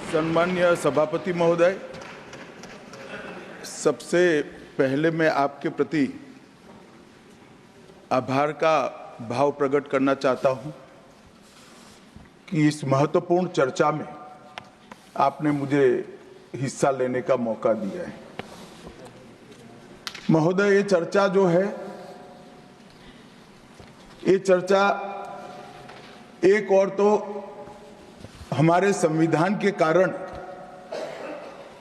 सम्मान्य सभापति महोदय, सबसे पहले मैं आपके प्रति आभार का भाव प्रकट करना चाहता हूं कि इस महत्वपूर्ण चर्चा में आपने मुझे हिस्सा लेने का मौका दिया है। महोदय, ये चर्चा जो है, ये चर्चा एक और तो हमारे संविधान के कारण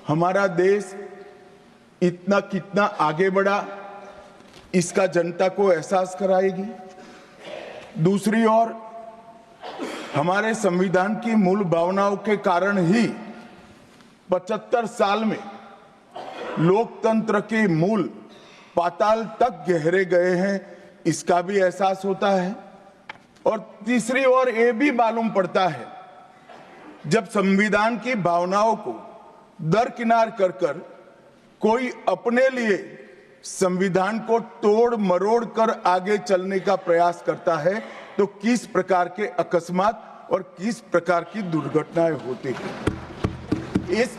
हमारा देश इतना कितना आगे बढ़ा इसका जनता को एहसास कराएगी। दूसरी ओर हमारे संविधान की मूल भावनाओं के कारण ही 75 साल में लोकतंत्र के मूल पाताल तक गहरे गए हैं, इसका भी एहसास होता है। और तीसरी ओर ये भी मालूम पड़ता है, जब संविधान की भावनाओं को दरकिनार कर कर कोई अपने लिए संविधान को तोड़ मरोड़ कर आगे चलने का प्रयास करता है, तो किस प्रकार के अकस्मात और किस प्रकार की दुर्घटनाएं होती हैं। इस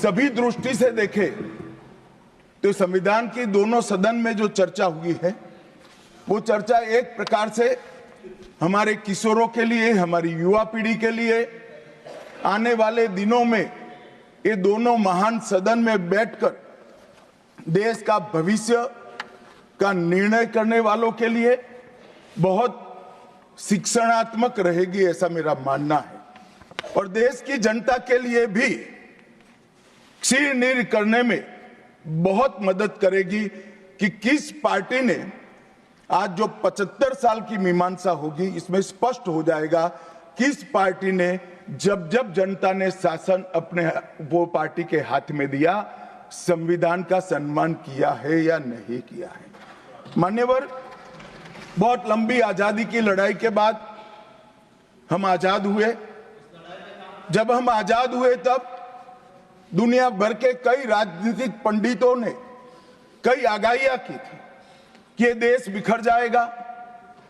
सभी दृष्टि से देखें तो संविधान की दोनों सदन में जो चर्चा हुई है, वो चर्चा एक प्रकार से हमारे किशोरों के लिए, हमारी युवा पीढ़ी के लिए आने वाले दिनों में ये दोनों महान सदन में बैठकर देश का भविष्य का निर्णय करने वालों के लिए बहुत शिक्षणात्मक रहेगी, ऐसा मेरा मानना है। और देश की जनता के लिए भी क्षीण करने में बहुत मदद करेगी कि किस पार्टी ने आज जो 75 साल की मीमांसा होगी, इसमें स्पष्ट हो जाएगा किस पार्टी ने जब जब जनता ने शासन अपने वो पार्टी के हाथ में दिया, संविधान का सम्मान किया है या नहीं किया है। मान्यवर, बहुत लंबी आजादी की लड़ाई के बाद हम आजाद हुए। जब हम आजाद हुए तब दुनिया भर के कई राजनीतिक पंडितों ने कई आगाहियां की थी कि ये देश बिखर जाएगा,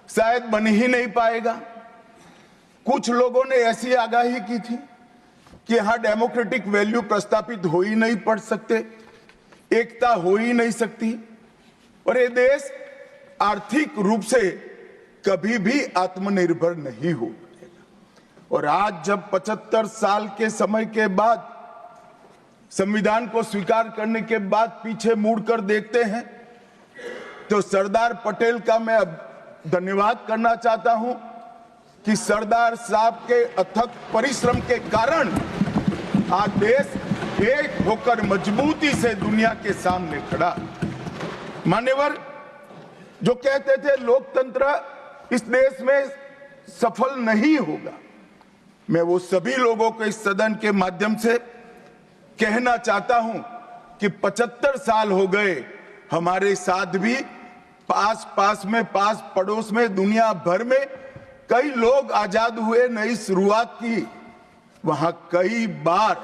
शायद बन ही नहीं पाएगा। कुछ लोगों ने ऐसी आगाही की थी कि यहां डेमोक्रेटिक वैल्यू प्रस्तापित हो ही नहीं पड़ सकते, एकता हो ही नहीं सकती और ये देश आर्थिक रूप से कभी भी आत्मनिर्भर नहीं हो पाएगा। और आज जब 75 साल के समय के बाद संविधान को स्वीकार करने के बाद पीछे मुड़कर देखते हैं, तो सरदार पटेल का मैं धन्यवाद करना चाहता हूं कि सरदार साहब के अथक परिश्रम के कारण आज देश एक होकर मजबूती से दुनिया के सामने खड़ा। मान्यवर, जो कहते थे लोकतंत्र इस देश में सफल नहीं होगा, मैं वो सभी लोगों को इस सदन के माध्यम से कहना चाहता हूं कि 75 साल हो गए, हमारे साथ भी पास पड़ोस में दुनिया भर में कई लोग आजाद हुए, नई शुरुआत की, वहां कई बार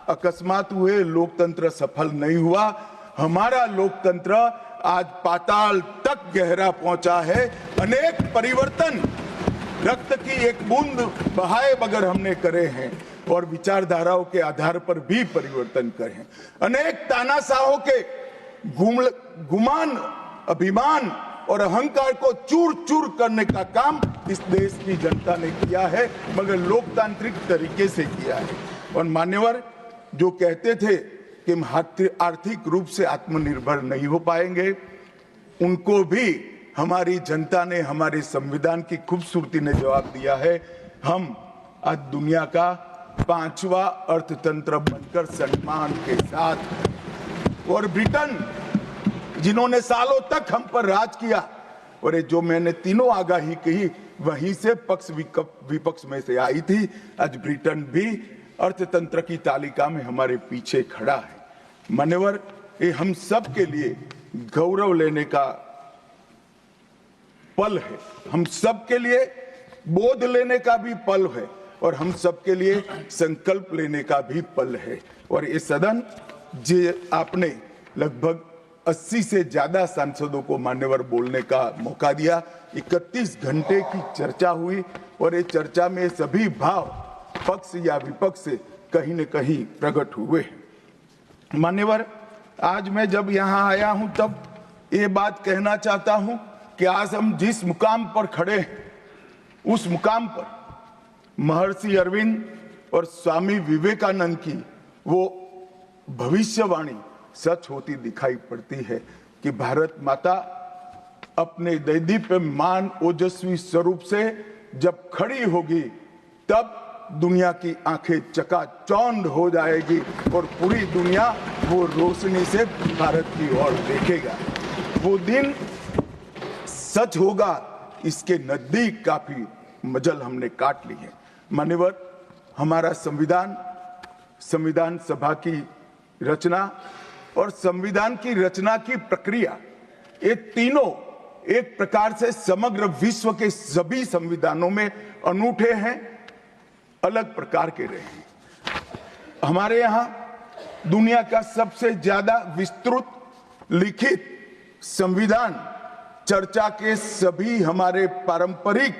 अकस्मात हुए, लोकतंत्र सफल नहीं हुआ। हमारा लोकतंत्र आज पाताल तक गहरा पहुंचा है। अनेक परिवर्तन रक्त की एक बूंद बहाए बगैर हमने करे हैं और विचारधाराओं के आधार पर भी परिवर्तन करे हैं। अनेक तानाशाहों के गुमान, अभिमान और अहंकार को चूर चूर करने का काम इस देश की जनता ने किया है, मगर लोकतांत्रिक तरीके से किया है। और मान्यवर, जो कहते थे कि हम आर्थिक रूप से आत्मनिर्भर नहीं हो पाएंगे, उनको भी हमारी जनता ने, हमारे संविधान की खूबसूरती ने जवाब दिया है। हम आज दुनिया का 5वां अर्थतंत्र बनकर सम्मान के साथ, और ब्रिटेन जिन्होंने सालों तक हम पर राज किया, और ये जो मैंने तीनों आगाही कही वहीं से पक्ष विपक्ष में से आई थी, आज ब्रिटेन भी अर्थतंत्र की तालिका में हमारे पीछे खड़ा है। मान्यवर, ये हम सब के लिए गौरव लेने का पल है, हम सब के लिए बोध लेने का भी पल है और हम सब के लिए संकल्प लेने का भी पल है। और ये सदन जे आपने लगभग 80 से ज्यादा सांसदों को मान्यवर बोलने का मौका दिया, 31 घंटे की चर्चा हुई और ये चर्चा में सभी भाव पक्ष या विपक्ष से कहीं न कहीं प्रकट हुए हैं। मान्यवर, आज मैं जब यहाँ आया हूँ तब ये बात कहना चाहता हूँ कि आज हम जिस मुकाम पर खड़े हैं उस मुकाम पर महर्षि अरविंद और स्वामी विवेकानंद की वो भविष्यवाणी सच होती दिखाई पड़ती है कि भारत माता अपने दैदीप्यमान ओजस्वी स्वरूप से जब खड़ी होगी तब दुनिया की आंखें चकाचौंध हो जाएगी और पूरी दुनिया वो रोशनी से भारत की ओर देखेगा। वो दिन सच होगा, इसके नजदीक काफी मजल हमने काट ली है। मान्यवर, हमारा संविधान सभा की रचना और संविधान की रचना की प्रक्रिया, ये तीनों एक प्रकार से समग्र विश्व के सभी संविधानों में अनूठे हैं, अलग प्रकार के रहे हैं। हमारे यहाँ दुनिया का सबसे ज्यादा विस्तृत लिखित संविधान चर्चा के सभी हमारे पारंपरिक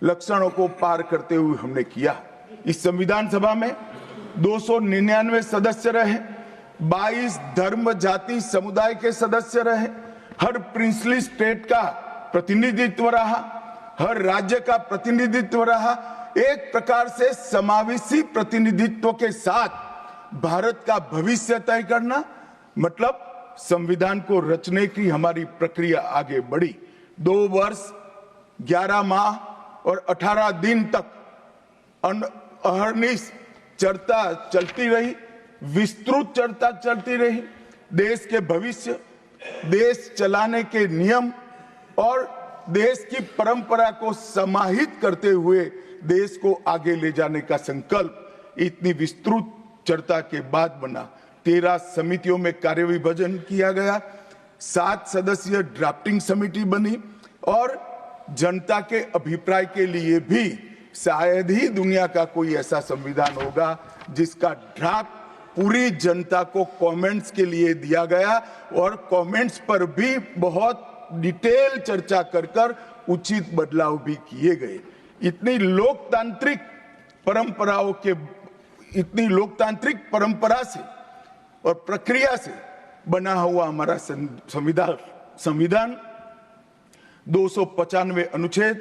लक्षणों को पार करते हुए हमने किया। इस संविधान सभा में 299 सदस्य रहे, 22 धर्म जाति समुदाय के सदस्य रहे, हर प्रिंसली स्टेट का प्रतिनिधित्व रहा, हर राज्य का प्रतिनिधित्व रहा। एक प्रकार से समावेशी प्रतिनिधित्व के साथ भारत का भविष्य तय करना, मतलब संविधान को रचने की हमारी प्रक्रिया आगे बढ़ी। 2 वर्ष 11 माह और 18 दिन तक अहर्निश चर्चा चलती रही, विस्तृत चर्चा चलती रही। देश के भविष्य, देश चलाने के नियम और देश की परंपरा को समाहित करते हुए देश को आगे ले जाने का संकल्प इतनी विस्तृत चर्चा के बाद बना। 13 समितियों में कार्य विभाजन किया गया, 7 सदस्यीय ड्राफ्टिंग समिति बनी और जनता के अभिप्राय के लिए भी शायद ही दुनिया का कोई ऐसा संविधान होगा जिसका ड्राफ्ट पूरी जनता को कमेंट्स के लिए दिया गया और कमेंट्स पर भी बहुत डिटेल चर्चा कर उचित बदलाव भी किए गए। इतनी लोकतांत्रिक परंपरा से और प्रक्रिया से बना हुआ हमारा संविधान 295 अनुच्छेद,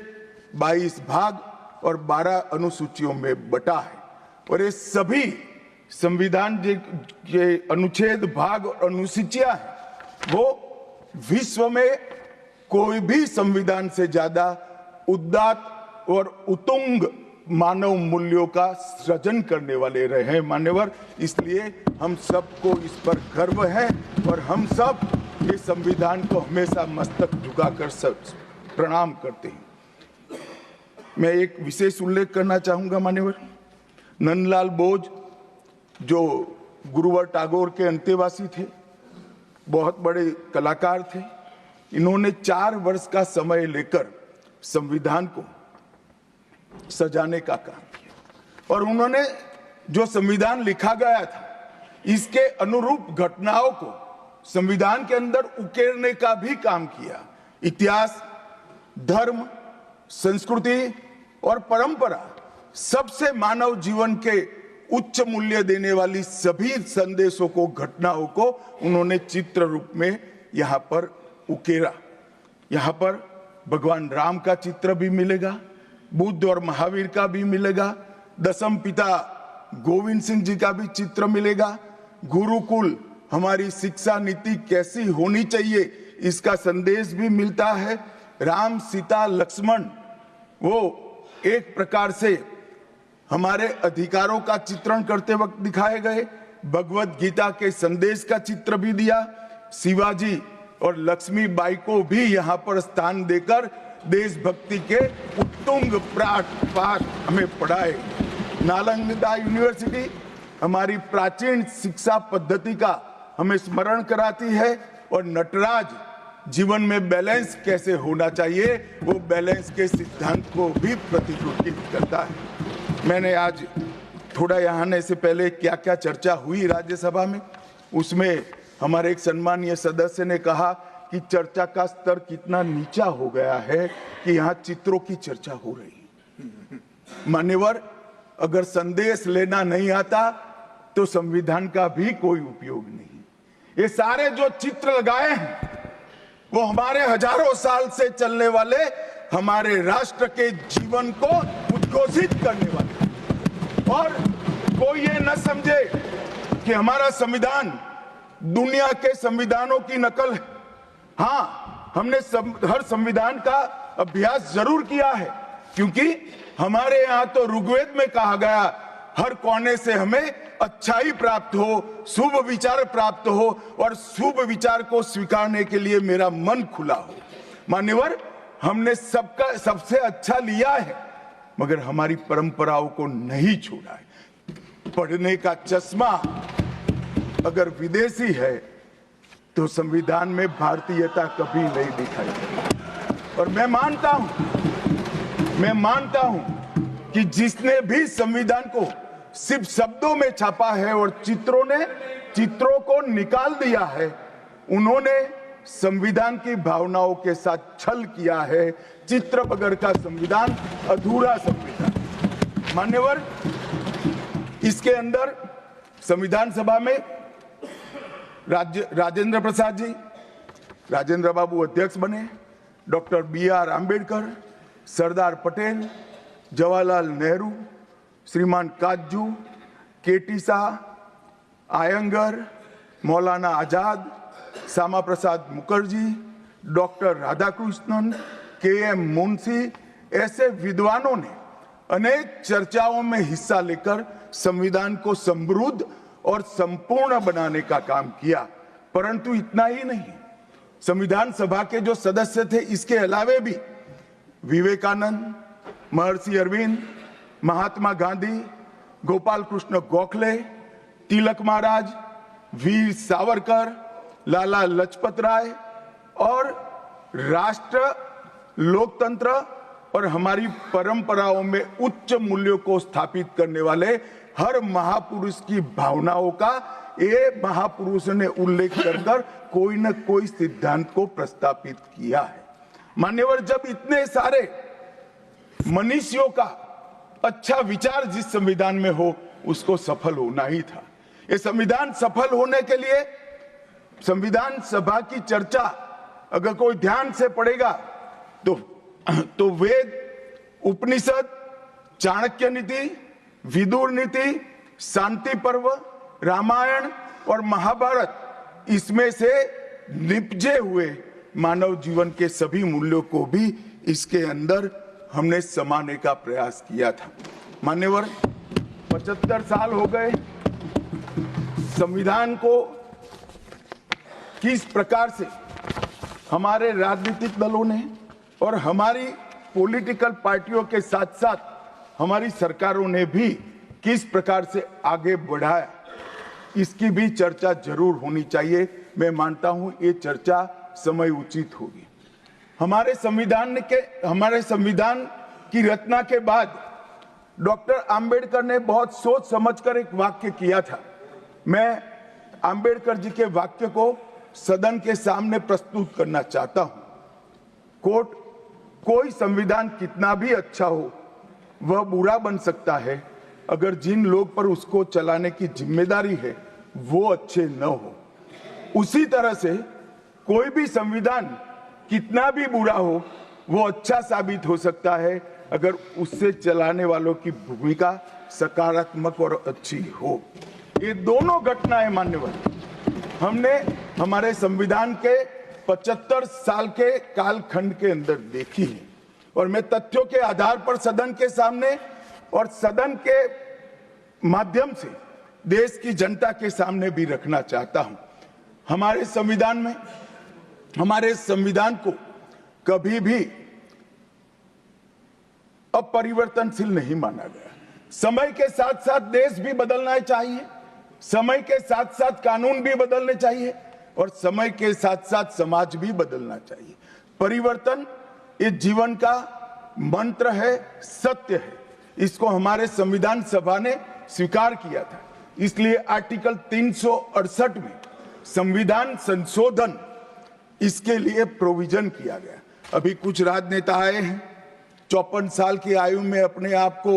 22 भाग और 12 अनुसूचियों में बटा है और ये सभी संविधान के अनुच्छेद, भाग और अनुसूचियां हैं वो विश्व में कोई भी संविधान से ज्यादा उदात्त और उतुंग मानव मूल्यों का सृजन करने वाले रहे हैं। मान्यवर, इसलिए हम सबको इस पर गर्व है और हम सब ये संविधान को हमेशा मस्तक झुकाकर प्रणाम करते हैं। मैं एक विशेष उल्लेख करना चाहूंगा मान्यवर, नंदलाल बोस जो गुरुवर टैगोर के अंतेवासी थे, बहुत बड़े कलाकार थे। इन्होंने 4 वर्ष का समय लेकर संविधान को सजाने का काम किया और उन्होंने जो संविधान लिखा गया था इसके अनुरूप घटनाओं को संविधान के अंदर उकेरने का भी काम किया। इतिहास, धर्म, संस्कृति और परंपरा, सबसे मानव जीवन के उच्च मूल्य देने वाली सभी संदेशों को, घटनाओं को उन्होंने चित्र रूप में यहाँ पर उकेरा। यहाँ पर भगवान राम का चित्र भी मिलेगा, बुद्ध और महावीर का भी मिलेगा, दशम पिता गोविंद सिंह जी का भी चित्र मिलेगा। गुरुकुल, हमारी शिक्षा नीति कैसी होनी चाहिए इसका संदेश भी मिलता है। राम, सीता, लक्ष्मण वो एक प्रकार से हमारे अधिकारों का चित्रण करते वक्त दिखाए गए। भगवत गीता के संदेश का चित्र भी दिया। शिवाजी और लक्ष्मीबाई को भी यहाँ पर स्थान देकर देशभक्ति के उत्तुंग पाठ हमें पढ़ाए। नालंदा यूनिवर्सिटी हमारी प्राचीन शिक्षा पद्धति का हमें स्मरण कराती है और नटराज जीवन में बैलेंस कैसे होना चाहिए वो बैलेंस के सिद्धांत को भी प्रतिरूपित करता है। मैंने आज थोड़ा यहाँ आने से पहले क्या क्या चर्चा हुई राज्यसभा में, उसमें हमारे एक सम्मानीय सदस्य ने कहा कि चर्चा का स्तर कितना नीचा हो गया है कि यहाँ चित्रों की चर्चा हो रही है। मान्यवर, अगर संदेश लेना नहीं आता तो संविधान का भी कोई उपयोग नहीं। ये सारे जो चित्र लगाए हैं वो हमारे हजारों साल से चलने वाले हमारे राष्ट्र के जीवन को उद्घोषित करने वाले, और कोई ये न समझे कि हमारा संविधान दुनिया के संविधानों की नकल है। हाँ, हमने हर संविधान का अभ्यास जरूर किया है, क्योंकि हमारे यहाँ तो ऋग्वेद में कहा गया हर कोने से हमें अच्छाई प्राप्त हो, शुभ विचार प्राप्त हो, और शुभ विचार को स्वीकारने के लिए मेरा मन खुला हो। मान्यवर, हमने सबसे अच्छा लिया है, मगर हमारी परंपराओं को नहीं छोड़ा है। पढ़ने का चश्मा अगर विदेशी है तो संविधान में भारतीयता कभी नहीं दिखाई देती। और मैं मानता हूं कि जिसने भी संविधान को सिर्फ शब्दों में छापा है और चित्रों को निकाल दिया है, उन्होंने संविधान की भावनाओं के साथ छल किया है। चित्र बगैर का संविधान अधूरा संविधान। मान्यवर, इसके अंदर संविधान सभा में राजेंद्र प्रसाद जी, राजेंद्र बाबू अध्यक्ष बने, डॉक्टर BR आंबेडकर, सरदार पटेल, जवाहरलाल नेहरू, श्रीमान काजू, KT Shah, Iyengar, Maulana Azad, Shyama Prasad Mukherjee, doctor Radhakrishnan, KM Munshi, ऐसे विद्वानों ने अनेक चर्चाओं में हिस्सा लेकर संविधान को समृद्ध और संपूर्ण बनाने का काम किया। परंतु इतना ही नहीं, संविधान सभा के जो सदस्य थे, इसके अलावे भी विवेकानंद, महर्षि अरविंद, महात्मा गांधी, गोपाल कृष्ण गोखले, तिलक महाराज, वीर सावरकर, लाला लजपत राय और राष्ट्र, लोकतंत्र और हमारी परंपराओं में उच्च मूल्यों को स्थापित करने वाले हर महापुरुष की भावनाओं का ये महापुरुष ने उल्लेख कर कोई न कोई सिद्धांत को प्रस्तापित किया है। मान्यवर, जब इतने सारे मनुष्यों का अच्छा विचार जिस संविधान में हो, उसको सफल होना ही था। ये संविधान सफल होने के लिए संविधान सभा की चर्चा अगर कोई ध्यान से पढ़ेगा तो वेद, उपनिषद, चाणक्य नीति, विदुर नीति, शांति पर्व, रामायण और महाभारत, इसमें से निपजे हुए मानव जीवन के सभी मूल्यों को भी इसके अंदर हमने समाने का प्रयास किया था। मान्यवर, 75 साल हो गए संविधान को किस प्रकार से हमारे राजनीतिक दलों ने और हमारी पॉलिटिकल पार्टियों के साथ साथ हमारी सरकारों ने भी किस प्रकार से आगे बढ़ाया, इसकी भी चर्चा जरूर होनी चाहिए। मैं मानता हूं ये चर्चा समय उचित होगी। हमारे संविधान की रचना के बाद डॉक्टर आंबेडकर ने बहुत सोच समझकर एक वाक्य किया था। मैं आंबेडकर जी के वाक्य को सदन के सामने प्रस्तुत करना चाहता हूं। कोट, कोई संविधान कितना भी अच्छा हो वह बुरा बन सकता है अगर जिन लोग पर उसको चलाने की जिम्मेदारी है वो अच्छे न हो। उसी तरह से कोई भी संविधान कितना भी बुरा हो वो अच्छा साबित हो सकता है अगर उससे चलाने वालों की भूमिका सकारात्मक और अच्छी हो। ये दोनों घटनाएं मान्यवर हमने हमारे संविधान के 75 साल के कालखंड के अंदर देखी है, और मैं तथ्यों के आधार पर सदन के सामने और सदन के माध्यम से देश की जनता के सामने भी रखना चाहता हूं। हमारे संविधान को कभी भी अपरिवर्तनशील नहीं माना गया। समय के साथ साथ देश भी बदलना चाहिए, समय के साथ साथ कानून भी बदलने चाहिए और समय के साथ साथ समाज भी बदलना चाहिए। परिवर्तन ये जीवन का मंत्र है, सत्य है। इसको हमारे संविधान सभा ने स्वीकार किया था। इसलिए आर्टिकल 368 में संविधान संशोधन इसके लिए प्रोविजन किया गया। अभी कुछ राजनेता आए हैं, 54 साल की आयु में अपने आप को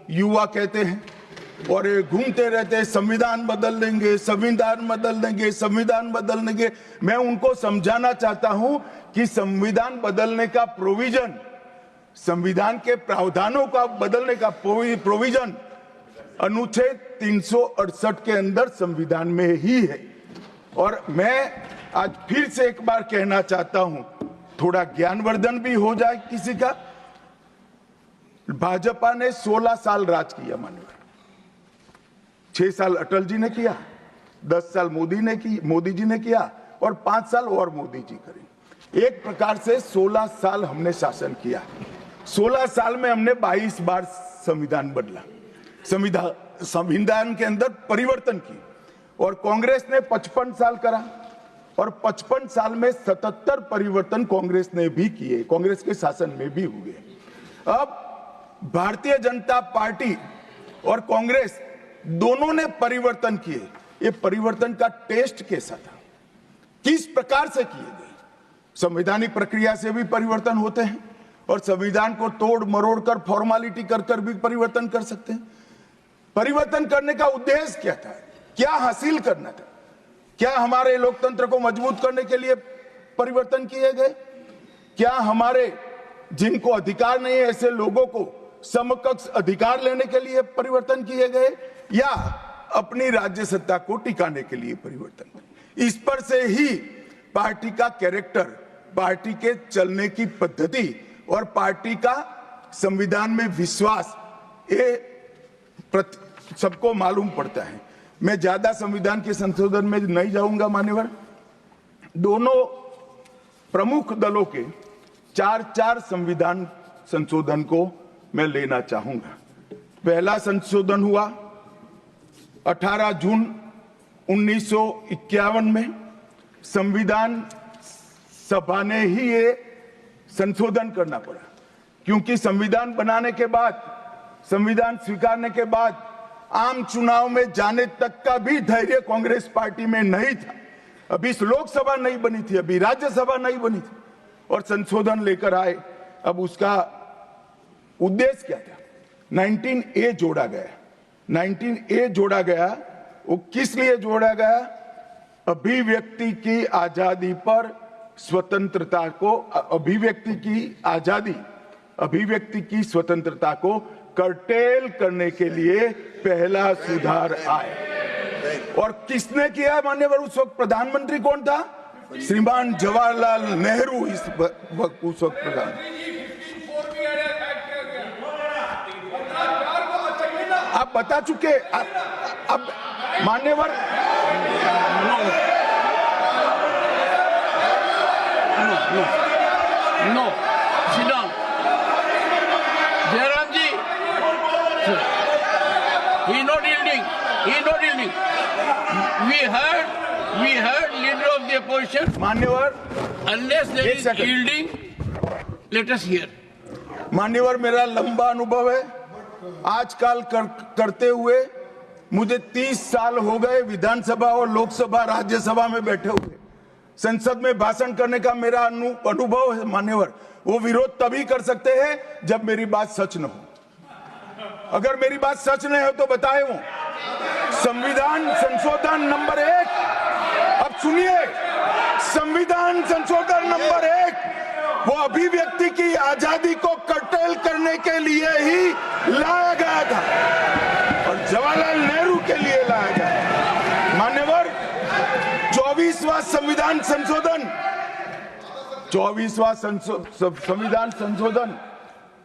युवा कहते हैं और ये घूमते रहते हैं, संविधान बदल देंगे, संविधान बदल देंगे, संविधान बदल देंगे। मैं उनको समझाना चाहता हूं कि संविधान बदलने का प्रोविजन, संविधान के प्रावधानों का बदलने का प्रोविजन अनुच्छेद 368 के अंदर संविधान में ही है। और मैं आज फिर से एक बार कहना चाहता हूं, थोड़ा ज्ञानवर्धन भी हो जाए किसी का। भाजपा ने 16 साल राज किया, माननीय 6 साल अटल जी ने किया, 10 साल मोदी जी ने किया और 5 साल और मोदी जी करेंगे। एक प्रकार से 16 साल हमने शासन किया। 16 साल में हमने 22 बार संविधान बदला, संविधान के अंदर परिवर्तन की। और कांग्रेस ने 55 साल करा और 55 साल में 77 परिवर्तन कांग्रेस ने भी किए, कांग्रेस के शासन में भी हुए। अब भारतीय जनता पार्टी और कांग्रेस दोनों ने परिवर्तन किए। ये परिवर्तन का टेस्ट कैसा था, किस प्रकार से किए गए? संवैधानिक प्रक्रिया से भी परिवर्तन होते हैं और संविधान को तोड़ मरोड़ कर, फॉर्मेलिटी कर भी परिवर्तन कर सकते हैं। परिवर्तन करने का उद्देश्य क्या था, क्या हासिल करना था? क्या हमारे लोकतंत्र को मजबूत करने के लिए परिवर्तन किए गए? क्या हमारे जिनको अधिकार नहीं है ऐसे लोगों को समकक्ष अधिकार लेने के लिए परिवर्तन किए गए, या अपनी राज्य सत्ता को टिकाने के लिए परिवर्तन? इस पर से ही पार्टी का कैरेक्टर, पार्टी के चलने की पद्धति और पार्टी का संविधान में विश्वास, ये सबको मालूम पड़ता है। मैं ज्यादा संविधान के संशोधन में नहीं जाऊंगा मान्यवर। दोनों प्रमुख दलों के 4 संविधान संशोधन को मैं लेना चाहूंगा। पहला संशोधन हुआ 18 जून 1951 में। संविधान सभा ने ही ये संशोधन करना पड़ा, क्योंकि संविधान बनाने के बाद, संविधान स्वीकारने के बाद आम चुनाव में जाने तक का भी धैर्य कांग्रेस पार्टी में नहीं था। अभी लोकसभा नहीं बनी थी, अभी राज्यसभा नहीं बनी थी और संशोधन लेकर आए। अब उसका उद्देश्य क्या था? 19A जोड़ा गया। 19A जोड़ा गया, वो किस लिए जोड़ा गया? अभिव्यक्ति की आजादी पर स्वतंत्रता को, अभिव्यक्ति की आजादी, अभिव्यक्ति की स्वतंत्रता को कर्टेल करने के लिए पहला सुधार आया। और किसने किया मान्यवर? उस वक्त प्रधानमंत्री कौन था? श्रीमान जवाहरलाल नेहरू उस वक्त प्रधान। आप बता चुके। अब मान्यवर No, sit down. Jairam ji, he is not yielding. He is not yielding. We heard leader of the opposition. मान्यवर, Unless there is yielding, let us hear. मान्यवर, मेरा लंबा अनुभव है। आजकल करते हुए मुझे 30 साल हो गए विधानसभा और लोकसभा राज्यसभा में बैठे हुए। संसद में भाषण करने का मेरा अनुभव है मान्यवर। वो विरोध तभी कर सकते हैं जब मेरी बात सच न हो। अगर मेरी बात सच नहीं हो तो बताए वो। संविधान संशोधन नंबर 1, अब सुनिए, संविधान संशोधन नंबर 1 वो अभिव्यक्ति की आजादी को कर्टेल करने के लिए ही लाया गया था और जवाहरलाल नेहरू के लिए लाया गया। मान्यवर, 24वां संविधान संशोधन, 24वां संविधान संशोधन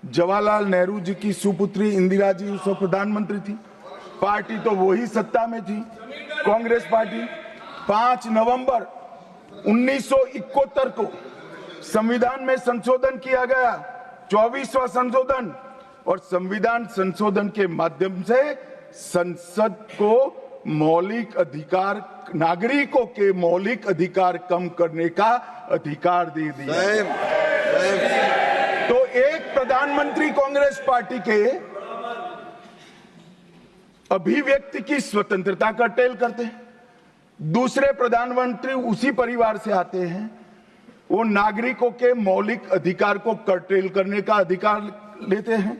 जवाहरलाल नेहरू जी की सुपुत्री इंदिरा जी उस वक्त प्रधानमंत्री थी। पार्टी तो वही सत्ता में थी, कांग्रेस पार्टी। 5 नवंबर 1971 को संविधान में संशोधन किया गया, 24वां संशोधन। और संविधान संशोधन के माध्यम से संसद को मौलिक अधिकार, नागरिकों के मौलिक अधिकार कम करने का अधिकार दे दिया। तो एक प्रधानमंत्री कांग्रेस पार्टी के अभिव्यक्ति की स्वतंत्रता का टेल करते हैं, दूसरे प्रधानमंत्री उसी परिवार से आते हैं, वो नागरिकों के मौलिक अधिकार को कर्टेल करने का अधिकार लेते हैं।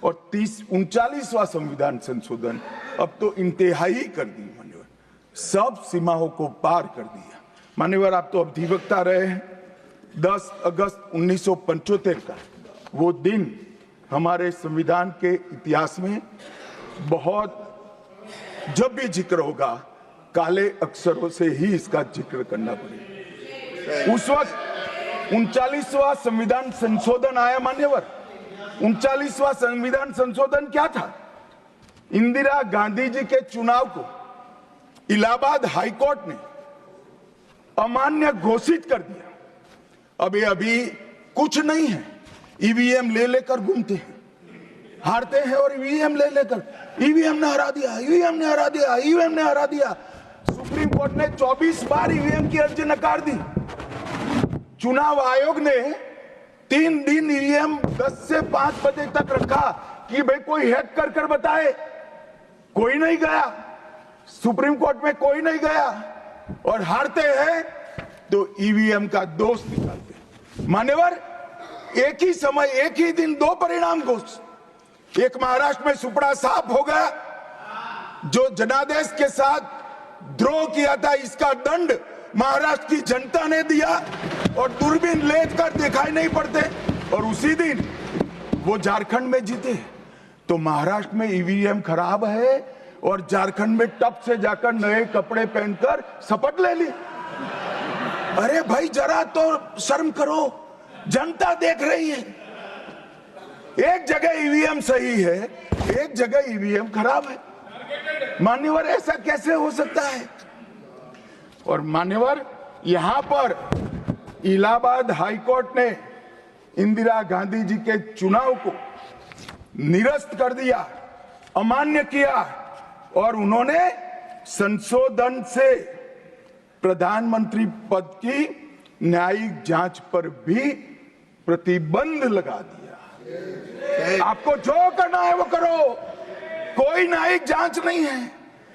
और 39वां संविधान संशोधन अब तो इंतहाई कर दी मान्यवर, सब सीमाओं को पार कर दिया। मान्यवर, आप तो अधिवक्ता रहे हैं। 10 अगस्त 1975 का वो दिन हमारे संविधान के इतिहास में बहुत, जब भी जिक्र होगा काले अक्षरों से ही इसका जिक्र करना पड़ेगा। उस वक्त 39वां संविधान संशोधन आया मान्यवर। 39वां संविधान संशोधन क्या था? इंदिरा गांधी जी के चुनाव को इलाहाबाद हाईकोर्ट ने अमान्य घोषित कर दिया। अब ये अभी कुछ नहीं है, ईवीएम ले लेकर घूमते हैं, हारते हैं और ईवीएम ले लेकर, ईवीएम ने हरा दिया, ईवीएम ने हरा दिया, ईवीएम ने हरा दिया। सुप्रीम कोर्ट ने 24 बार ईवीएम की अर्जी नकार दी। चुनाव आयोग ने 3 दिन ईवीएम 10 से 5 बजे तक रखा कि भाई कोई हैक कर कर बताए। कोई नहीं गया, सुप्रीम कोर्ट में कोई नहीं गया, और हारते हैं तो ईवीएम का दोष निकालते हैं। मान्यवर, एक ही समय, एक ही दिन 2 परिणाम घोषित। एक महाराष्ट्र में सुपड़ा साफ हो गया, जो जनादेश के साथ द्रोह किया था, इसका दंड महाराष्ट्र की जनता ने दिया और दूरबीन लेकर दिखाई नहीं पड़ते, और उसी दिन वो झारखंड में जीते। तो महाराष्ट्र में ईवीएम खराब है और झारखंड में टप से जाकर नए कपड़े पहनकर शपथ ले ली। अरे भाई, जरा तो शर्म करो, जनता देख रही है। एक जगह ईवीएम सही है, एक जगह ईवीएम खराब है। मान्यवर, ऐसा कैसे हो सकता है? और मान्यवर, यहां पर इलाहाबाद हाईकोर्ट ने इंदिरा गांधी जी के चुनाव को निरस्त कर दिया, अमान्य किया, और उन्होंने संशोधन से प्रधानमंत्री पद की न्यायिक जांच पर भी प्रतिबंध लगा दिया। आपको जो करना है वो करो, कोई न्यायिक जांच नहीं है।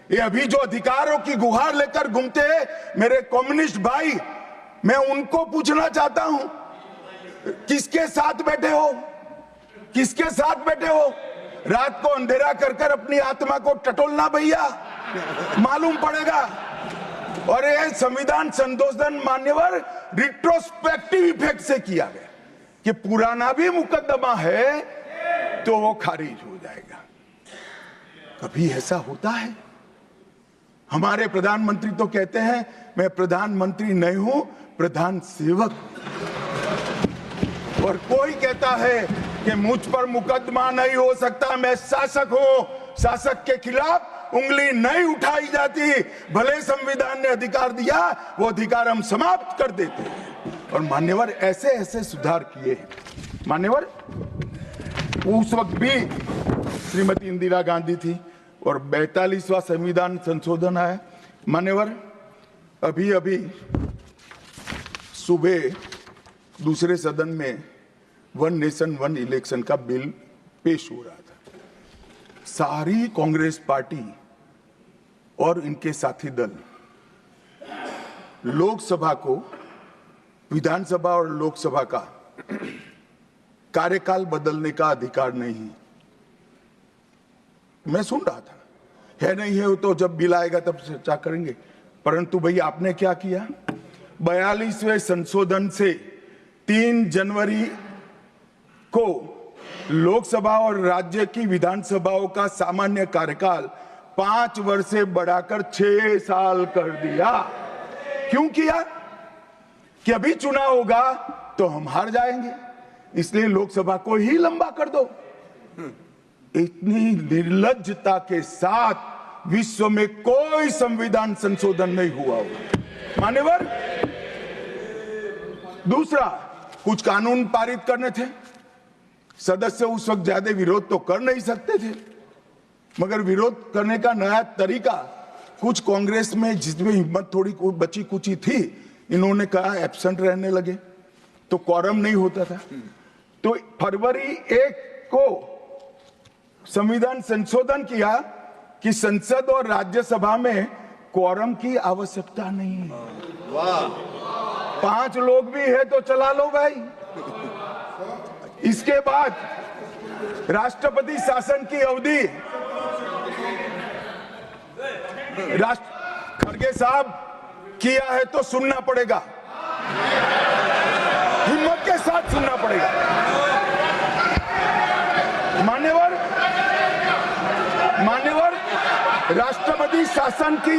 ये अभी जो अधिकारों की गुहार लेकर घूमते हैं मेरे कम्युनिस्ट भाई, मैं उनको पूछना चाहता हूं, किसके साथ बैठे हो? किसके साथ बैठे हो? रात को अंधेरा कर कर अपनी आत्मा को टटोलना भैया, मालूम पड़ेगा। और ये संविधान संशोधन मान्यवर रिट्रोस्पेक्टिव इफेक्ट से किया गया कि पुराना भी मुकदमा है तो वो खारिज हो जाएगा। कभी ऐसा होता है? हमारे प्रधानमंत्री तो कहते हैं मैं प्रधानमंत्री नहीं हूं, प्रधान सेवक। और कोई कहता है कि मुझ पर मुकदमा नहीं हो सकता, मैं शासक हूं, शासक के खिलाफ उंगली नहीं उठाई जाती। भले संविधान ने अधिकार दिया, वो अधिकार हम समाप्त कर देते हैं। और मान्यवर, ऐसे ऐसे सुधार किए हैं। मान्यवर, उस वक्त भी श्रीमती इंदिरा गांधी थी और 42वां संविधान संशोधन आया। मान्यवर, अभी अभी सुबह दूसरे सदन में 1 नेशन 1 इलेक्शन का बिल पेश हो रहा था। सारी कांग्रेस पार्टी और इनके साथी दल लोकसभा को, विधानसभा और लोकसभा का कार्यकाल बदलने का अधिकार नहीं। मैं सुन रहा था, है नहीं है तो जब बिल आएगा तब चर्चा करेंगे। परंतु भाई, आपने क्या किया? 42वें संशोधन से 3 जनवरी को लोकसभा और राज्य की विधानसभाओं का सामान्य कार्यकाल 5 वर्ष से बढ़ाकर 6 साल कर दिया। क्यों किया? कि अभी चुनाव होगा तो हम हार जाएंगे, इसलिए लोकसभा को ही लंबा कर दो। इतनी निर्लज्जता के साथ विश्व में कोई संविधान संशोधन नहीं हुआ होगा। मान्यवर, दूसरा, कुछ कानून पारित करने थे। सदस्य उस वक्त ज्यादा विरोध तो कर नहीं सकते थे, मगर विरोध करने का नया तरीका कुछ कांग्रेस में, जिसमें हिम्मत थोड़ी बची कुची थी, इन्होंने कहा एब्सेंट रहने लगे तो क्वारम नहीं होता था। तो फरवरी 1 को संविधान संशोधन किया कि संसद और राज्यसभा में क्वारम की आवश्यकता नहीं है। वाह, 5 लोग भी है तो चला लो भाई। इसके बाद राष्ट्रपति शासन की अवधि, खड़गे साहब, किया है तो सुनना पड़ेगा, हिम्मत के साथ सुनना पड़ेगा। मान्यवर, राष्ट्रपति शासन की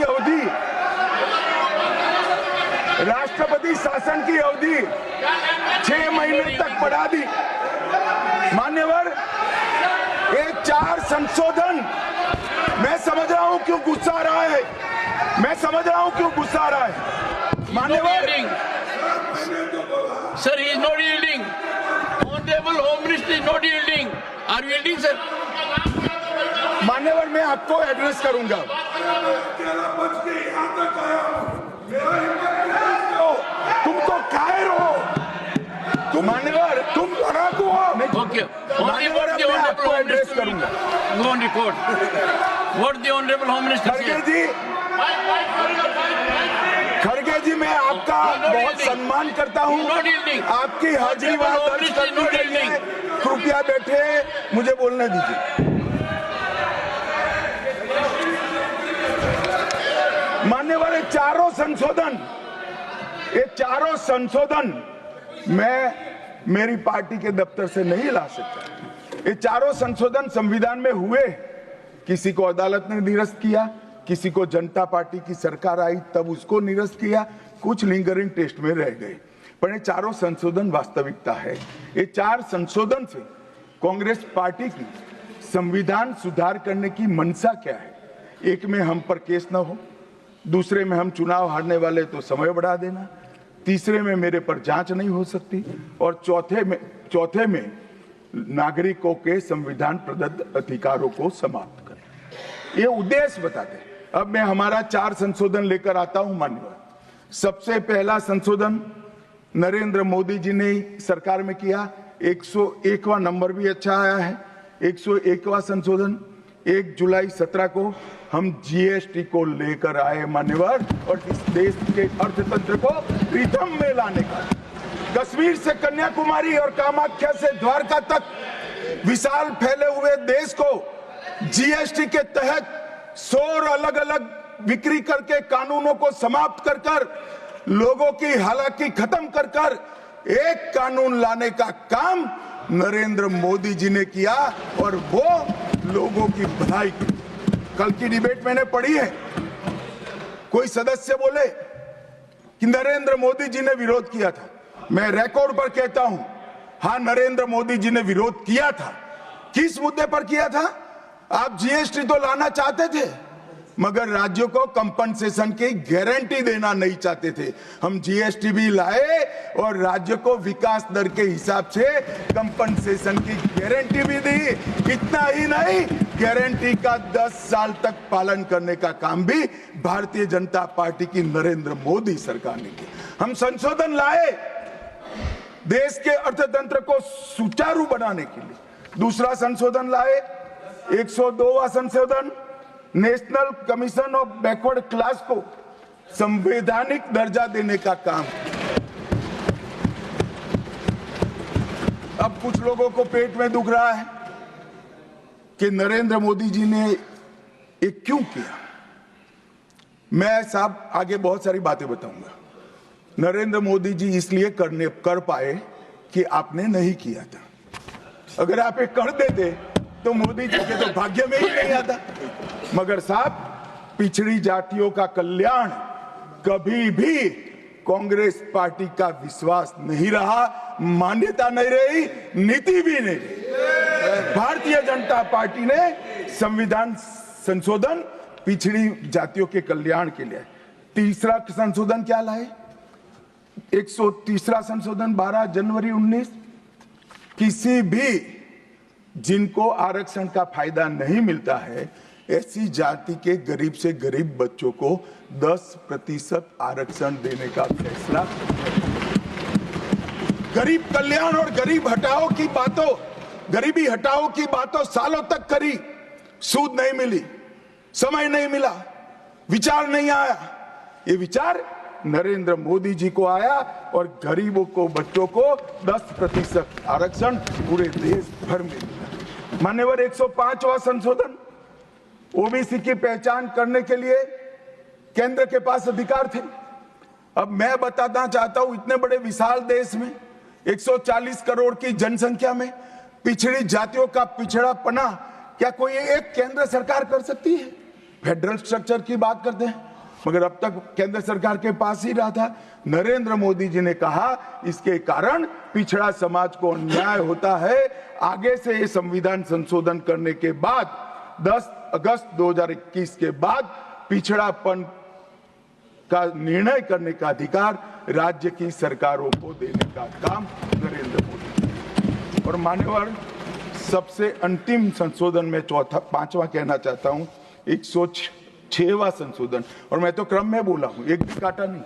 अवधि 6 महीने तक बढ़ा दी। मान्यवर, ये 4 संशोधन, मैं समझ रहा हूं क्यों गुस्सा आ रहा है, मान्यवर। Sir, he is not yielding. Honorable Home Minister is not yielding. Are you yielding, sir? मान्यवर, मैं आपको एड्रेस करूंगा। तुम तो कायर हो, मान्यवर, तुम लड़ाकू हो। Okay. मान्यवर, मैं आपको एड्रेस करूंगा। Go on record. What the Honorable Home Minister said. खड़गे जी, मैं आपका बहुत सम्मान करता हूं। आपकी हाजिरी वहां दर्ज करने के लिए कृपया बैठे, मुझे बोलने दीजिए। मान्यवर, ये चारों संशोधन मैं मेरी पार्टी के दफ्तर से नहीं ला सकता। ये चारों संशोधन संविधान में हुए, किसी को अदालत ने निरस्त किया, किसी को जनता पार्टी की सरकार आई तब उसको निरस्त किया, कुछ लिंगरिंग टेस्ट में रह गए, पर ये चारों संशोधन वास्तविकता है। ये 4 संशोधन से कांग्रेस पार्टी की संविधान सुधार करने की मंशा क्या है? एक में हम पर केस न हो, दूसरे में हम चुनाव हारने वाले तो समय बढ़ा देना, तीसरे में मेरे पर जांच नहीं हो सकती, और चौथे में नागरिकों के संविधान प्रदत्त अधिकारों को समाप्त करें। ये उद्देश्य बताते हैं। अब मैं हमारा 4 संशोधन लेकर आता हूं। मान्यवर, सबसे पहला संशोधन नरेंद्र मोदी जी ने सरकार में किया, 101वां नंबर भी अच्छा आया है। 101वां संशोधन 1 जुलाई 17 को हम जीएसटी को लेकर आए मान्यवर, और इस देश के अर्थतंत्र को रिदम में लाने का, कश्मीर से कन्याकुमारी और कामाख्या से द्वारका तक विशाल फैले हुए देश को जीएसटी के तहत 100 अलग अलग बिक्री करके कानूनों को समाप्त कर लोगों की हालाकी खत्म कर एक कानून लाने का काम नरेंद्र मोदी जी ने किया, और वो लोगों की भलाई की। कल की डिबेट मैंने पढ़ी है, कोई सदस्य बोले कि नरेंद्र मोदी जी ने विरोध किया था। मैं रिकॉर्ड पर कहता हूं, हां, नरेंद्र मोदी जी ने विरोध किया था। किस मुद्दे पर किया था? आप जीएसटी तो लाना चाहते थे, मगर राज्यों को कंपनसेशन की गारंटी देना नहीं चाहते थे। हम जीएसटी भी लाए और राज्य को विकास दर के हिसाब से कंपनसेशन की गारंटी भी दी। इतना ही नहीं, गारंटी का 10 साल तक पालन करने का काम भी भारतीय जनता पार्टी की नरेंद्र मोदी सरकार ने किया। हम संशोधन लाए देश के अर्थतंत्र को सुचारू बनाने के लिए। दूसरा संशोधन लाए, 102वां संशोधन, national commission of backward class को संवैधानिक दर्जा देने का काम। अब कुछ लोगों को पेट में दुख रहा है कि नरेंद्र मोदी जी ने ये क्यों किया। मैं साहब आगे बहुत सारी बातें बताऊंगा। नरेंद्र मोदी जी इसलिए कर पाए कि आपने नहीं किया था। अगर आप ये कर देते तो मोदी जी के तो भाग्य में ही नहीं आता। मगर साहब, पिछड़ी जातियों का कल्याण कभी भी कांग्रेस पार्टी का विश्वास नहीं रहा, मान्यता नहीं रही, नीति भी नहीं रही। भारतीय जनता पार्टी ने संविधान संशोधन पिछड़ी जातियों के कल्याण के लिए। तीसरा संशोधन क्या लाए? 130वां संशोधन 12 जनवरी 19, किसी भी जिनको आरक्षण का फायदा नहीं मिलता है, ऐसी जाति के गरीब से गरीब बच्चों को 10% आरक्षण देने का फैसला। गरीब कल्याण और गरीब हटाओ की बातों, गरीबी हटाओ की बातों सालों तक करी, सूद नहीं मिली, समय नहीं मिला, विचार नहीं आया। ये विचार नरेंद्र मोदी जी को आया और गरीबों को, बच्चों को 10% आरक्षण पूरे देश भर में मिला। मान्यवर 105वां संशोधन, ओबीसी की पहचान करने के लिए केंद्र के पास अधिकार थे। अब मैं बताना चाहता हूं, इतने बड़े विशाल देश में 140 करोड़ की जनसंख्या में पिछड़ी जातियों का पिछड़ापना क्या कोई एक केंद्र सरकार कर सकती है? फेडरल स्ट्रक्चर की बात करते हैं, मगर अब तक केंद्र सरकार के पास ही रहा था। नरेंद्र मोदी जी ने कहा इसके कारण पिछड़ा समाज को अन्याय होता है। आगे से ये संविधान संशोधन करने के बाद 10 अगस्त 2021 के बाद पिछड़ापन का निर्णय करने का अधिकार राज्य की सरकारों को देने का काम नरेंद्र मोदी। और मान्यवर सबसे अंतिम संशोधन में पांचवा कहना चाहता हूं, 106वां संशोधन, और मैं तो क्रम में बोला हूं, एक भी काटा नहीं।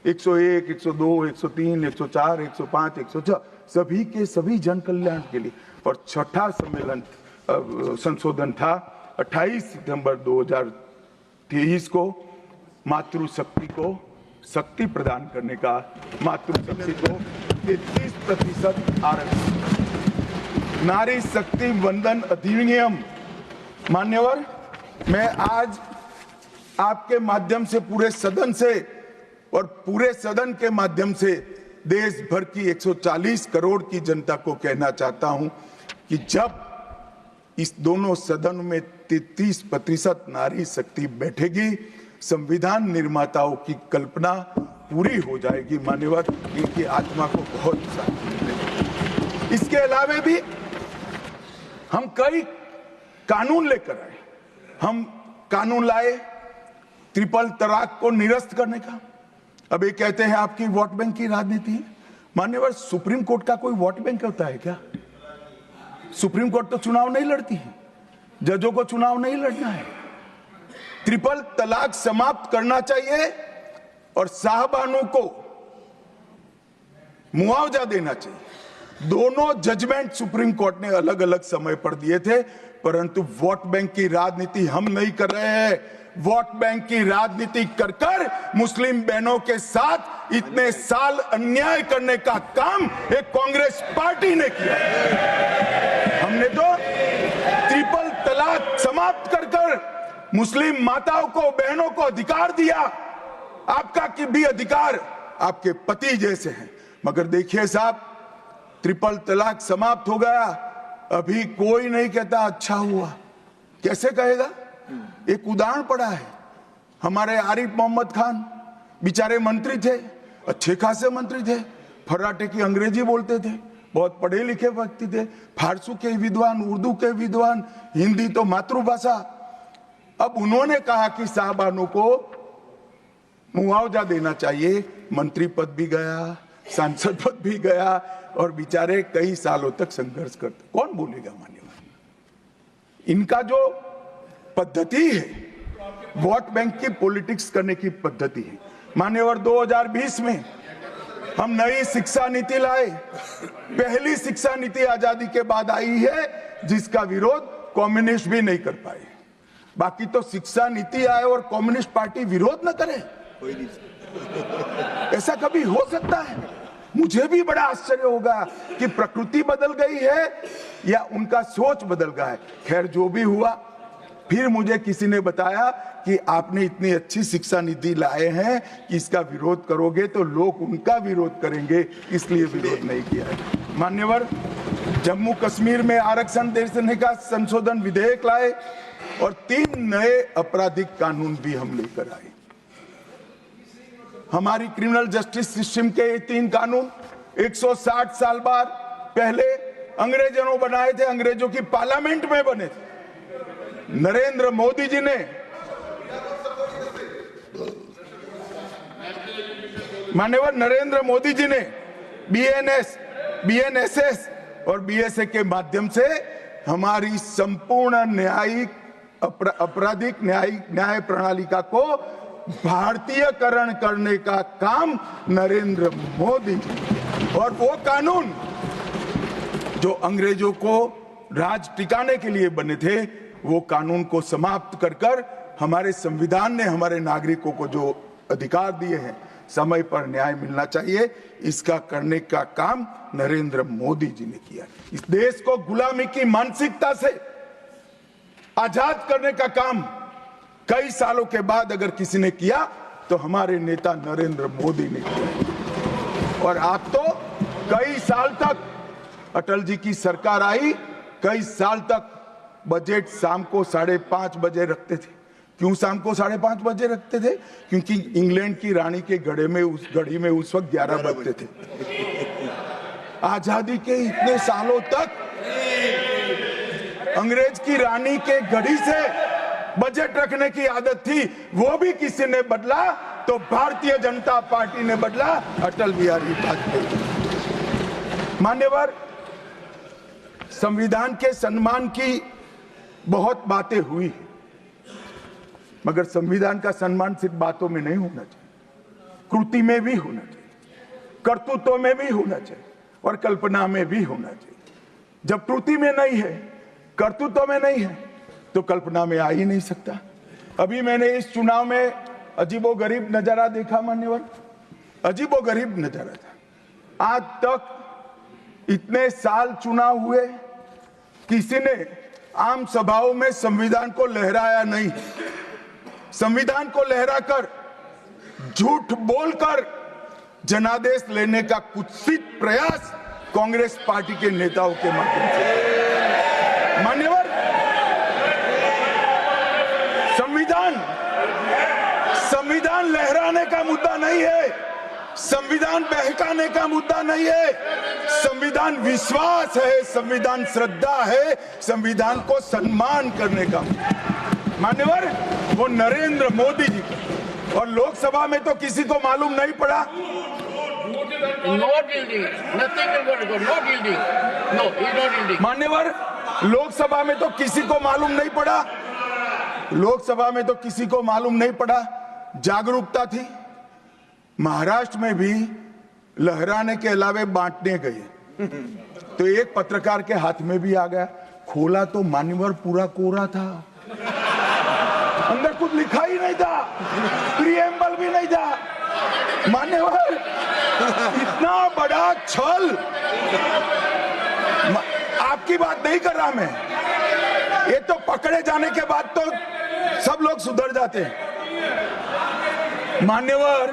101, 102, 103, 104, 105, 106 सभी के सभी जन कल्याण के लिए। और छठा सम्मेलन संशोधन था 28 सितंबर 2023 को, मातृशक्ति को शक्ति प्रदान करने का, मातृशक्ति को 33% आरक्षण, नारी शक्ति वंदन अधिनियम। मान्यवर, मैं आज आपके माध्यम से पूरे सदन से और पूरे सदन के माध्यम से देश भर की 140 करोड़ की जनता को कहना चाहता हूं कि जब इस दोनों सदन में 33% नारी शक्ति बैठेगी, संविधान निर्माताओं की कल्पना पूरी हो जाएगी। मान्यवर, इनकी आत्मा को बहुत शांति मिलेगी। इसके अलावा भी हम कई कानून लेकर आए। हम कानून लाए ट्रिपल तलाक को निरस्त करने का। अब ये कहते हैं आपकी वोट बैंक की राजनीति है। मान्यवर, सुप्रीम कोर्ट का कोई वोट बैंक होता है क्या? सुप्रीम कोर्ट तो चुनाव नहीं लड़ती है, जजों को चुनाव नहीं लड़ना है। ट्रिपल तलाक समाप्त करना चाहिए और साहबानों को मुआवजा देना चाहिए। दोनों जजमेंट सुप्रीम कोर्ट ने अलग अलग समय पर दिए थे, परंतु वोट बैंक की राजनीति हम नहीं कर रहे हैं। वोट बैंक की राजनीति कर कर मुस्लिम बहनों के साथ इतने साल अन्याय करने का काम एक कांग्रेस पार्टी ने किया। हमने तो ट्रिपल तलाक समाप्त कर कर मुस्लिम माताओं को, बहनों को अधिकार दिया। आपका कि भी अधिकार आपके पति जैसे हैं, मगर देखिए साहब, ट्रिपल तलाक समाप्त हो गया, अभी कोई नहीं कहता अच्छा हुआ। कैसे कहेगा? एक उदाहरण पड़ा है, हमारे आरिफ मोहम्मद खान बेचारे मंत्री थे, अच्छे खासे मंत्री थे, फर्राटे की अंग्रेजी बोलते थे, बहुत पढ़े लिखे व्यक्ति थे, फारसी के विद्वान, उर्दू के विद्वान, हिंदी तो मातृभाषा। अब उन्होंने कहा कि साहबानों को मुआवजा देना चाहिए। मंत्री पद भी गया, सांसद पद भी गया, और बेचारे कई सालों तक संघर्ष करते। कौन बोलेगा? मान्यवर, इनका जो पद्धति है वोट बैंक की पॉलिटिक्स करने की पद्धति है। मान्यवर, 2020 में हम नई शिक्षा नीति लाए। पहली शिक्षा नीति आजादी के बाद आई है जिसका विरोध कम्युनिस्ट भी नहीं कर पाए। बाकी तो शिक्षा नीति आए और कम्युनिस्ट पार्टी विरोध न करे, ऐसा कभी हो सकता है? मुझे भी बड़ा आश्चर्य होगा कि प्रकृति बदल गई है या उनका सोच बदल गया है। खैर, जो भी हुआ, फिर मुझे किसी ने बताया कि आपने इतनी अच्छी शिक्षा नीति लाए हैं कि इसका विरोध करोगे तो लोग उनका विरोध करेंगे, इसलिए विरोध नहीं किया है। मान्यवर, जम्मू कश्मीर में आरक्षण देने का संशोधन विधेयक लाए और 3 नए आपराधिक कानून भी हम लेकर आए। हमारी क्रिमिनल जस्टिस सिस्टम के ये 3 कानून 160 साल बाद पहले अंग्रेजों ने बनाए थे, अंग्रेजों की पार्लियामेंट में बने थे। नरेंद्र मोदी जी ने, माननीय नरेंद्र मोदी जी ने बीएनएस, बीएनएसएस और बीएसए के माध्यम से हमारी संपूर्ण न्यायिक आपराधिक न्याय प्रणालिका को भारतीयकरण करने का काम नरेंद्र मोदी जी। और वो कानून जो अंग्रेजों को राज टिकाने के लिए बने थे, वो कानून को समाप्त कर कर हमारे संविधान ने हमारे नागरिकों को जो अधिकार दिए हैं, समय पर न्याय मिलना चाहिए। इसका करने का काम नरेंद्र मोदी जी ने किया। इस देश को गुलामी की मानसिकता से आजाद करने का काम कई सालों के बाद अगर किसी ने किया तो हमारे नेता नरेंद्र मोदी ने किया। और आप तो कई साल तक, अटल जी की सरकार आई, कई साल तक बजट शाम को 5:30 बजे रखते थे। क्यों शाम को 5:30 बजे रखते थे? क्योंकि इंग्लैंड की रानी के घड़ी में उस वक्त 11 बजते थे। आजादी के इतने सालों तक अंग्रेज की रानी के घड़ी से बजट रखने की आदत थी, वो भी किसी ने बदला तो भारतीय जनता पार्टी ने बदला, अटल बिहारी वाजपेयी। मान्यवर, संविधान के सम्मान की बहुत बातें हुई, मगर संविधान का सम्मान सिर्फ बातों में नहीं होना चाहिए, कृति में भी होना चाहिए, करतूतों में भी होना चाहिए और कल्पना में भी होना चाहिए। जब कृति में नहीं है, करतूतों में नहीं है, तो कल्पना में आ ही नहीं सकता। अभी मैंने इस चुनाव में अजीबोगरीब नजारा देखा मान्यवर, अजीबोगरीब नजारा था। आज तक इतने साल चुनाव हुए, किसी ने आम सभाओं में संविधान को लहराया नहीं। संविधान को लहराकर, झूठ बोलकर जनादेश लेने का कुत्सित प्रयास कांग्रेस पार्टी के नेताओं के माध्यम से। मान्यवर, संविधान लहराने का मुद्दा नहीं है, संविधान बहकाने का मुद्दा नहीं है। संविधान विश्वास है, संविधान श्रद्धा है, संविधान को सम्मान करने का। मान्यवर, वो नरेंद्र मोदी जी को, और लोकसभा में तो किसी को मालूम नहीं पड़ा। मान्यवर, लोकसभा में तो किसी को मालूम नहीं पड़ा, लोकसभा में तो किसी को मालूम नहीं पड़ा। जागरूकता थी। महाराष्ट्र में भी लहराने के अलावे बांटने गए तो एक पत्रकार के हाथ में भी आ गया, खोला तो मान्यवर पूरा कोरा था, अंदर कुछ लिखा ही नहीं था, प्रीएम्बल भी नहीं था। मान्यवर, इतना बड़ा छल। आपकी बात नहीं कर रहा मैं, ये तो पकड़े जाने के बाद तो सब लोग सुधर जाते हैं। मान्यवर,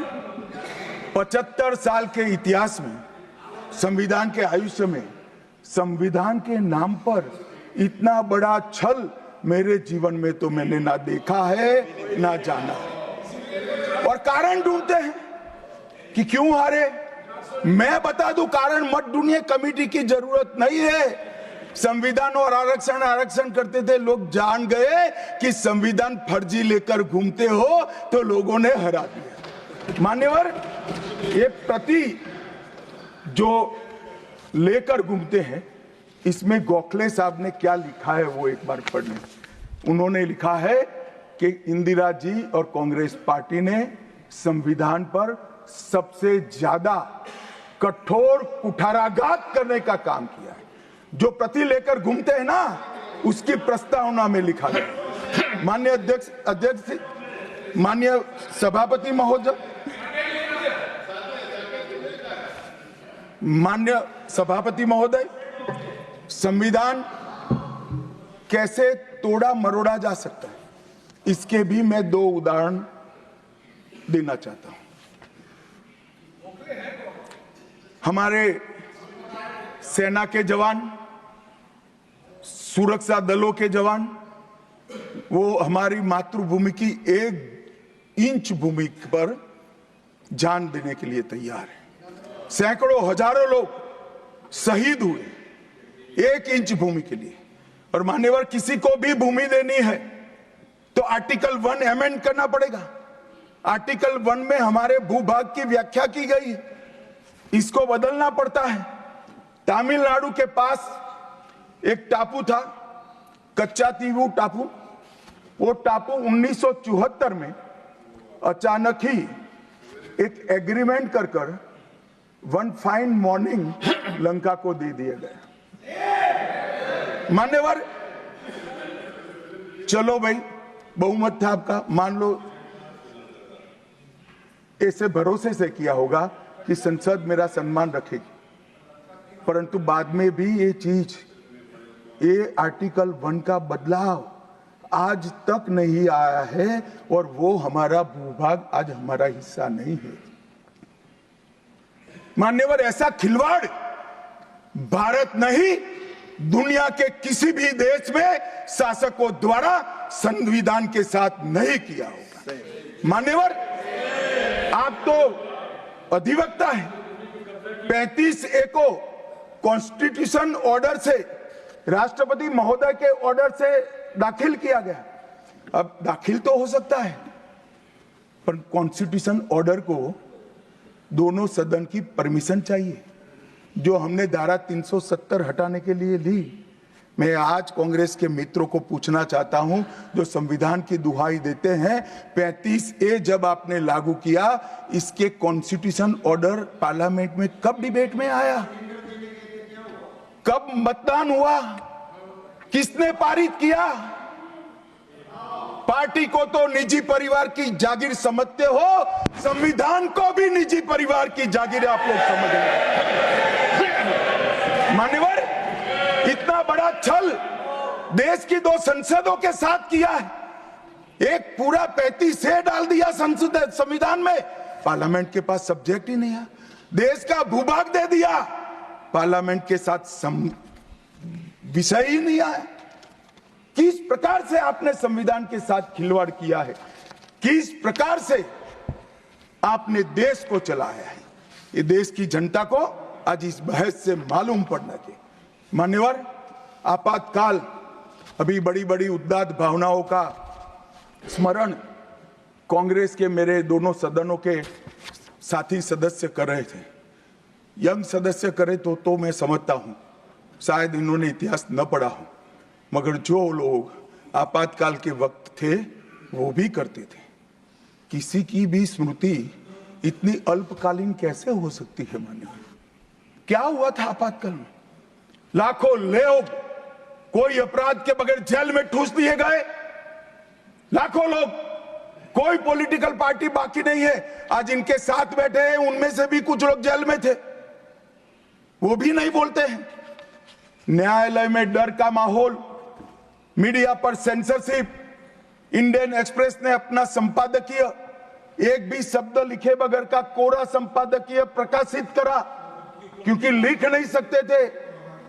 75 साल के इतिहास में, संविधान के आयुष्य में, संविधान के नाम पर इतना बड़ा छल मेरे जीवन में तो मैंने ना देखा है ना जाना है। और कारण ढूंढते हैं कि क्यों हारे। मैं बता दूं, कारण मत ढूंढिए, कमेटी की जरूरत नहीं है। संविधान और आरक्षण करते थे, लोग जान गए कि संविधान फर्जी लेकर घूमते हो तो लोगों ने हरा दिया। मान्यवर, ये प्रति जो लेकर घूमते हैं, इसमें गोखले साहब ने क्या लिखा है वो एक बार पढ़ लें। उन्होंने लिखा है कि इंदिरा जी और कांग्रेस पार्टी ने संविधान पर सबसे ज्यादा कठोर कुठाराघात करने का काम किया है। जो प्रति लेकर घूमते हैं ना, उसकी प्रस्तावना में लिखा गया। माननीय अध्यक्ष, माननीय सभापति महोदय, माननीय सभापति महोदय, संविधान कैसे तोड़ा मरोड़ा जा सकता है, इसके भी मैं 2 उदाहरण देना चाहता हूं। हमारे सेना के जवान, सुरक्षा दलों के जवान, वो हमारी मातृभूमि की 1 इंच भूमि पर जान देने के लिए तैयार है। सैकड़ों हजारों लोग शहीद हुए 1 इंच भूमि के लिए। और मान्यवर, किसी को भी भूमि देनी है तो आर्टिकल 1 अमेंड करना पड़ेगा। आर्टिकल 1 में हमारे भूभाग की व्याख्या की गई है, इसको बदलना पड़ता है। तमिलनाडु के पास एक टापू था, कच्चा तीवू टापू। वो टापू 1974 में अचानक ही एक एग्रीमेंट कर वन फाइन मॉर्निंग लंका को दे दिया गया। मान्यवर, चलो भाई, बहुमत था आपका, मान लो, ऐसे भरोसे से किया होगा कि संसद मेरा सम्मान रखेगी, परंतु बाद में भी ये आर्टिकल 1 का बदलाव आज तक नहीं आया है और वो हमारा भूभाग आज हमारा हिस्सा नहीं है। मान्यवर, ऐसा खिलवाड़ भारत नहीं, दुनिया के किसी भी देश में शासकों द्वारा संविधान के साथ नहीं किया होगा। मान्यवर, आप तो अधिवक्ता है। 35A को कॉन्स्टिट्यूशन ऑर्डर से, राष्ट्रपति महोदय के ऑर्डर से दाखिल किया गया। अब दाखिल तो हो सकता है, पर कॉन्स्टिट्यूशन ऑर्डर को दोनों सदन की परमिशन चाहिए, जो हमने धारा 370 हटाने के लिए ली। मैं आज कांग्रेस के मित्रों को पूछना चाहता हूं, जो संविधान की दुहाई देते हैं, 35A जब आपने लागू किया, इसके कॉन्स्टिट्यूशन ऑर्डर पार्लियामेंट में कब डिबेट में आया, कब मतदान हुआ, किसने पारित किया? पार्टी को तो निजी परिवार की जागीर समझते हो, संविधान को भी निजी परिवार की जागीर आप लोग समझ रहे हैं। मान्यवर, इतना बड़ा छल देश की 2 संसदों के साथ किया है। एक पूरा 35A डाल दिया संसद संविधान में, पार्लियामेंट के पास सब्जेक्ट ही नहीं है। देश का भूभाग दे दिया, पार्लियामेंट के साथ विषय ही नहीं आया। किस प्रकार से आपने संविधान के साथ खिलवाड़ किया है, किस प्रकार से आपने देश को चलाया है, ये देश की जनता को आज इस बहस से मालूम पड़ना चाहिए। मान्यवर, आपातकाल, अभी बड़ी बड़ी उदात्त भावनाओं का स्मरण कांग्रेस के मेरे दोनों सदनों के साथी सदस्य कर रहे थे। यंग सदस्य करे तो मैं समझता हूं, शायद इन्होंने इतिहास न पढ़ा हो, मगर जो लोग आपातकाल के वक्त थे वो भी करते थे। किसी की भी स्मृति इतनी अल्पकालीन कैसे हो सकती है? मान्यवर, क्या हुआ था आपातकाल में? लाखों लोग कोई अपराध के बगैर जेल में ठूस दिए गए, लाखों लोग, कोई पॉलिटिकल पार्टी बाकी नहीं है। आज इनके साथ बैठे हैं, उनमें से भी कुछ लोग जेल में थे, वो भी नहीं बोलते हैं। न्यायालय में डर का माहौल, मीडिया पर सेंसरशिप। इंडियन एक्सप्रेस ने अपना संपादकीय एक भी शब्द लिखे बगैर का कोरा संपादकीय प्रकाशित करा, क्योंकि लिख नहीं सकते थे।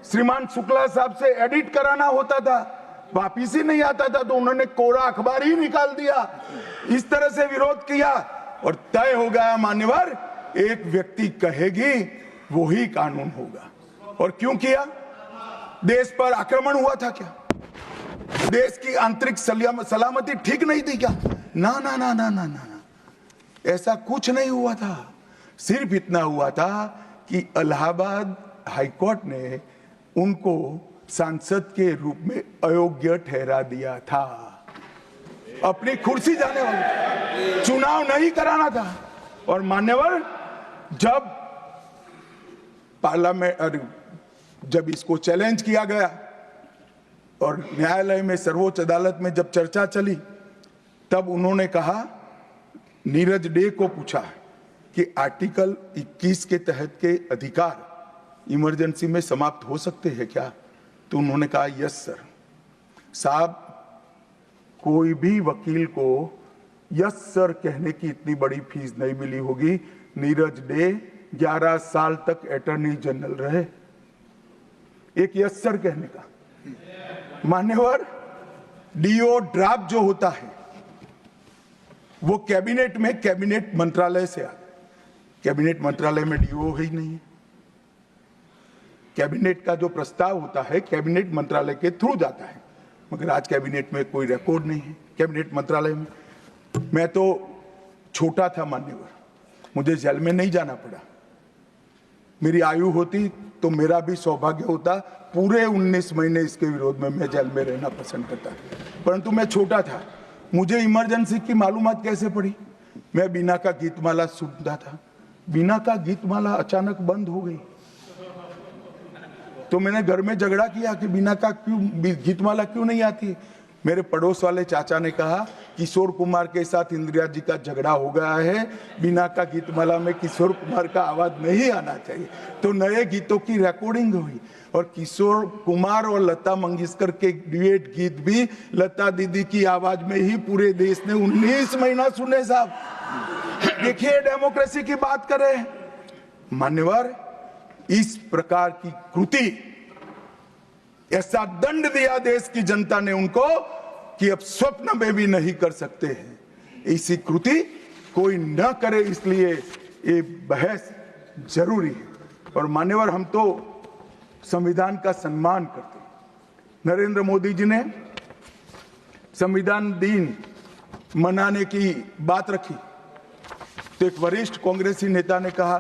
श्रीमान शुक्ला साहब से एडिट कराना होता था, वापिस ही नहीं आता था, तो उन्होंने कोरा अखबार ही निकाल दिया। इस तरह से विरोध किया और तय हो गया। मान्यवर, एक व्यक्ति कहेगी वही कानून होगा। और क्यों किया? देश पर आक्रमण हुआ था क्या? देश की आंतरिक सलामती ठीक नहीं थी क्या? ना ना ना ना ना ना, ऐसा कुछ नहीं हुआ था। सिर्फ इतना हुआ था कि इलाहाबाद हाईकोर्ट ने उनको सांसद के रूप में अयोग्य ठहरा दिया था। अपनी कुर्सी जाने वाले, चुनाव नहीं कराना था। और मान्यवर, जब पार्लियामेंट, जब इसको चैलेंज किया गया और न्यायालय में, सर्वोच्च अदालत में जब चर्चा चली, तब उन्होंने कहा, नीरज डे को पूछा कि आर्टिकल 21 के तहत के अधिकार इमरजेंसी में समाप्त हो सकते हैं क्या? तो उन्होंने कहा यस सर। साहब, कोई भी वकील को यस सर कहने की इतनी बड़ी फीस नहीं मिली होगी। नीरज डे 11 साल तक अटॉर्नी जनरल रहे, एक यस सर कहने का। मान्यवर, डीओ ड्राफ्ट जो होता है वो कैबिनेट में, कैबिनेट मंत्रालय से आता है। कैबिनेट मंत्रालय में डीओ ही नहीं है। कैबिनेट का जो प्रस्ताव होता है कैबिनेट मंत्रालय के थ्रू जाता है, मगर आज कैबिनेट में कोई रिकॉर्ड नहीं है। कैबिनेट मंत्रालय में मैं तो छोटा था मान्यवर, मुझे जेल में नहीं जाना पड़ा। मेरी आयु होती तो मेरा भी सौभाग्य होता, पूरे 19 महीने इसके विरोध में मैं जेल में रहना पसंद करता, परंतु मैं छोटा था। मुझे इमरजेंसी की मालूमात कैसे पड़ी? मैं बीना का गीतमाला सुनता था, बीना का गीतमाला अचानक बंद हो गई, तो मैंने घर में झगड़ा किया कि बीना का क्यों गीतमाला क्यों नहीं आती। मेरे पड़ोस वाले चाचा ने कहा किशोर कुमार के साथ इंदिरा जी का झगड़ा हो गया है, बिना का गीतमाला में किशोर कुमार का आवाज नहीं आना चाहिए। तो नए गीतों की रिकॉर्डिंग हुई और किशोर कुमार और लता मंगेशकर के ड्यूएट गीत भी लता दीदी की आवाज में ही पूरे देश ने 19 महीना सुने साहब। देखिए डेमोक्रेसी की बात करें मान्यवर, इस प्रकार की कृति, ऐसा दंड दिया देश की जनता ने उनको कि अब स्वप्न में भी नहीं कर सकते हैं। ऐसी कृति कोई न करे, इसलिए ये बहस जरूरी है। और मान्यवर, हम तो संविधान का सम्मान करते हैं। नरेंद्र मोदी जी ने संविधान दिन मनाने की बात रखी तो एक वरिष्ठ कांग्रेसी नेता ने कहा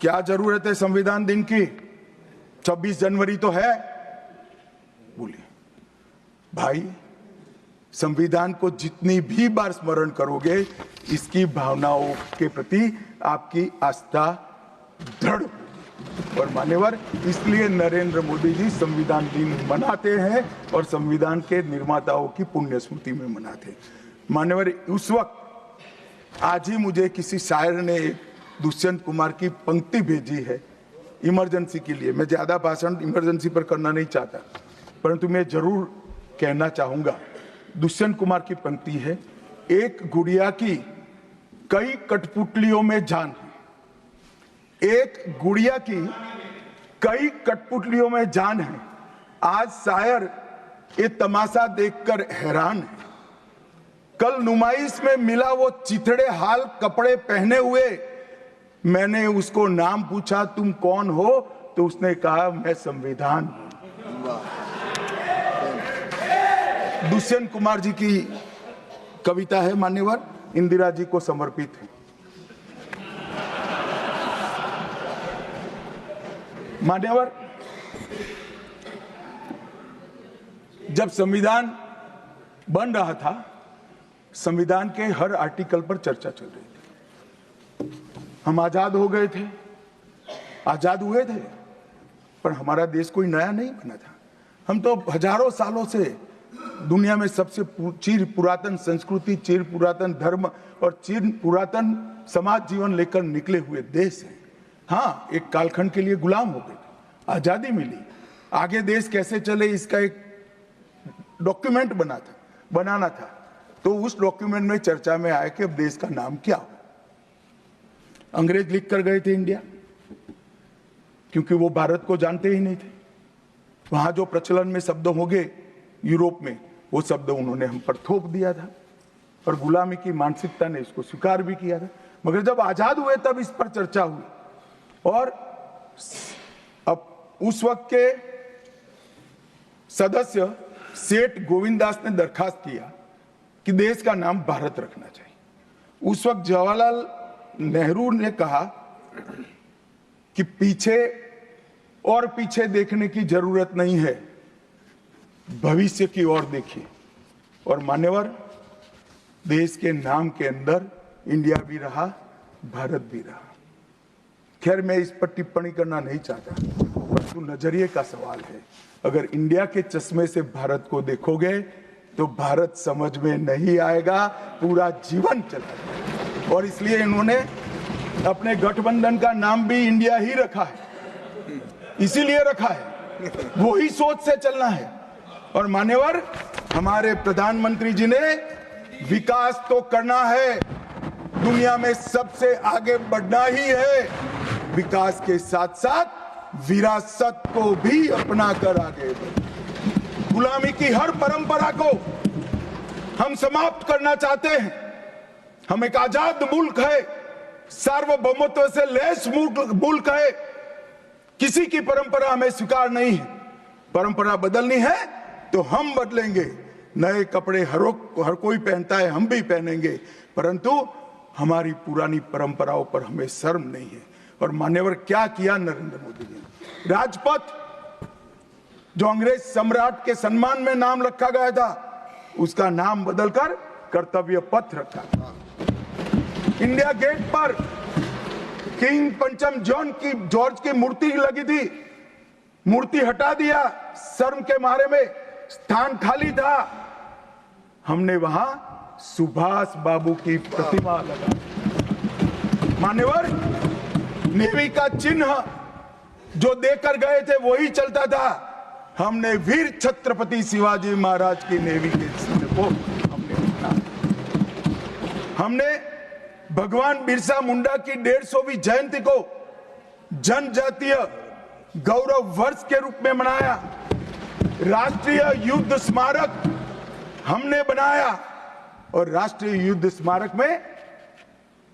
क्या जरूरत है संविधान दिन की, 26 जनवरी तो है। बोलिए भाई, संविधान को जितनी भी बार स्मरण करोगे, इसकी भावनाओं के प्रति आपकी आस्था दृढ़ होगी। और मान्यवर, इसलिए नरेंद्र मोदी जी संविधान दिन मनाते हैं और संविधान के निर्माताओं की पुण्य स्मृति में मनाते हैं। मान्यवर, उस वक्त आज ही मुझे किसी शायर ने दुष्यंत कुमार की पंक्ति भेजी है इमरजेंसी के लिए। मैं ज्यादा भाषण इमरजेंसी पर करना नहीं चाहता, परंतु मैं जरूर कहना चाहूंगा। दुष्यंत कुमार की पंक्ति है, एक गुड़िया की कई कठपुतलियों में जान है, एक गुड़िया की कई कठपुतलियों में जान है। आज शायर ये तमाशा देखकर हैरान है। कल नुमाइश में मिला वो चिथड़े हाल कपड़े पहने हुए, मैंने उसको नाम पूछा तुम कौन हो, तो उसने कहा मैं संविधान हूं। दुष्यंत कुमार जी की कविता है मान्यवर, इंदिरा जी को समर्पित है। मान्यवर, जब संविधान बन रहा था, संविधान के हर आर्टिकल पर चर्चा चल रही थी। हम आजाद हो गए थे, आजाद हुए थे, पर हमारा देश कोई नया नहीं बना था। हम तो हजारों सालों से दुनिया में सबसे चिर पुरातन संस्कृति, चिर पुरातन धर्म और चिर पुरातन समाज जीवन लेकर निकले हुए देश हैं। हाँ, एक कालखंड के लिए गुलाम हो गए, आजादी मिली, आगे देश कैसे चले इसका एक डॉक्यूमेंट बनाना था। तो उस डॉक्यूमेंट में चर्चा में आया कि अब देश का नाम क्या हो। अंग्रेज लिख कर गए थे इंडिया, क्योंकि वो भारत को जानते ही नहीं थे। वहां जो प्रचलन में शब्द हो गए यूरोप में, वो शब्द उन्होंने हम पर थोप दिया था और गुलामी की मानसिकता ने इसको स्वीकार भी किया था। मगर जब आजाद हुए तब इस पर चर्चा हुई और अब उस वक्त के सदस्य सेठ गोविंददास ने दरखास्त किया कि देश का नाम भारत रखना चाहिए। उस वक्त जवाहरलाल नेहरू ने कहा कि पीछे देखने की जरूरत नहीं है, भविष्य की ओर देखिए। और मान्यवर, देश के नाम के अंदर इंडिया भी रहा, भारत भी रहा। खैर, मैं इस पर टिप्पणी करना नहीं चाहता, परंतु नजरिए का सवाल है। अगर इंडिया के चश्मे से भारत को देखोगे तो भारत समझ में नहीं आएगा, पूरा जीवन चला जाएगा। और इसलिए इन्होंने अपने गठबंधन का नाम भी इंडिया ही रखा है, इसीलिए रखा है, वही सोच से चलना है। और मान्यवर, हमारे प्रधानमंत्री जी ने विकास तो करना है, दुनिया में सबसे आगे बढ़ना ही है, विकास के साथ साथ विरासत को भी अपना कर आगे बढ़े। गुलामी की हर परंपरा को हम समाप्त करना चाहते हैं। हम एक आजाद मुल्क है, सार्वभौमत्व से लैस मुल्क है, किसी की परंपरा हमें स्वीकार नहीं है। परंपरा बदलनी है तो हम बदलेंगे, नए कपड़े हर कोई पहनता है, हम भी पहनेंगे, परंतु हमारी पुरानी परंपराओं पर हमें शर्म नहीं है। और मान्यवर, क्या किया नरेंद्र मोदी जी ने, राजपथ जो अंग्रेज सम्राट के सम्मान में नाम रखा गया था, उसका नाम बदलकर कर्तव्य पथ रखा। इंडिया गेट पर किंग पंचम जॉर्ज की मूर्ति लगी थी, मूर्ति हटा दिया, शर्म के मारे में स्थान खाली था। हमने वहां सुभाष बाबू की प्रतिमा लगा। मान्यवर, नेवी का चिन्ह जो देकर गए थे वही चलता था। हमने वीर छत्रपति शिवाजी महाराज की नेवी के चिन्ह को हमने भगवान बिरसा मुंडा की 150वीं जयंती को जनजातीय गौरव वर्ष के रूप में मनाया। राष्ट्रीय युद्ध स्मारक हमने बनाया और राष्ट्रीय युद्ध स्मारक में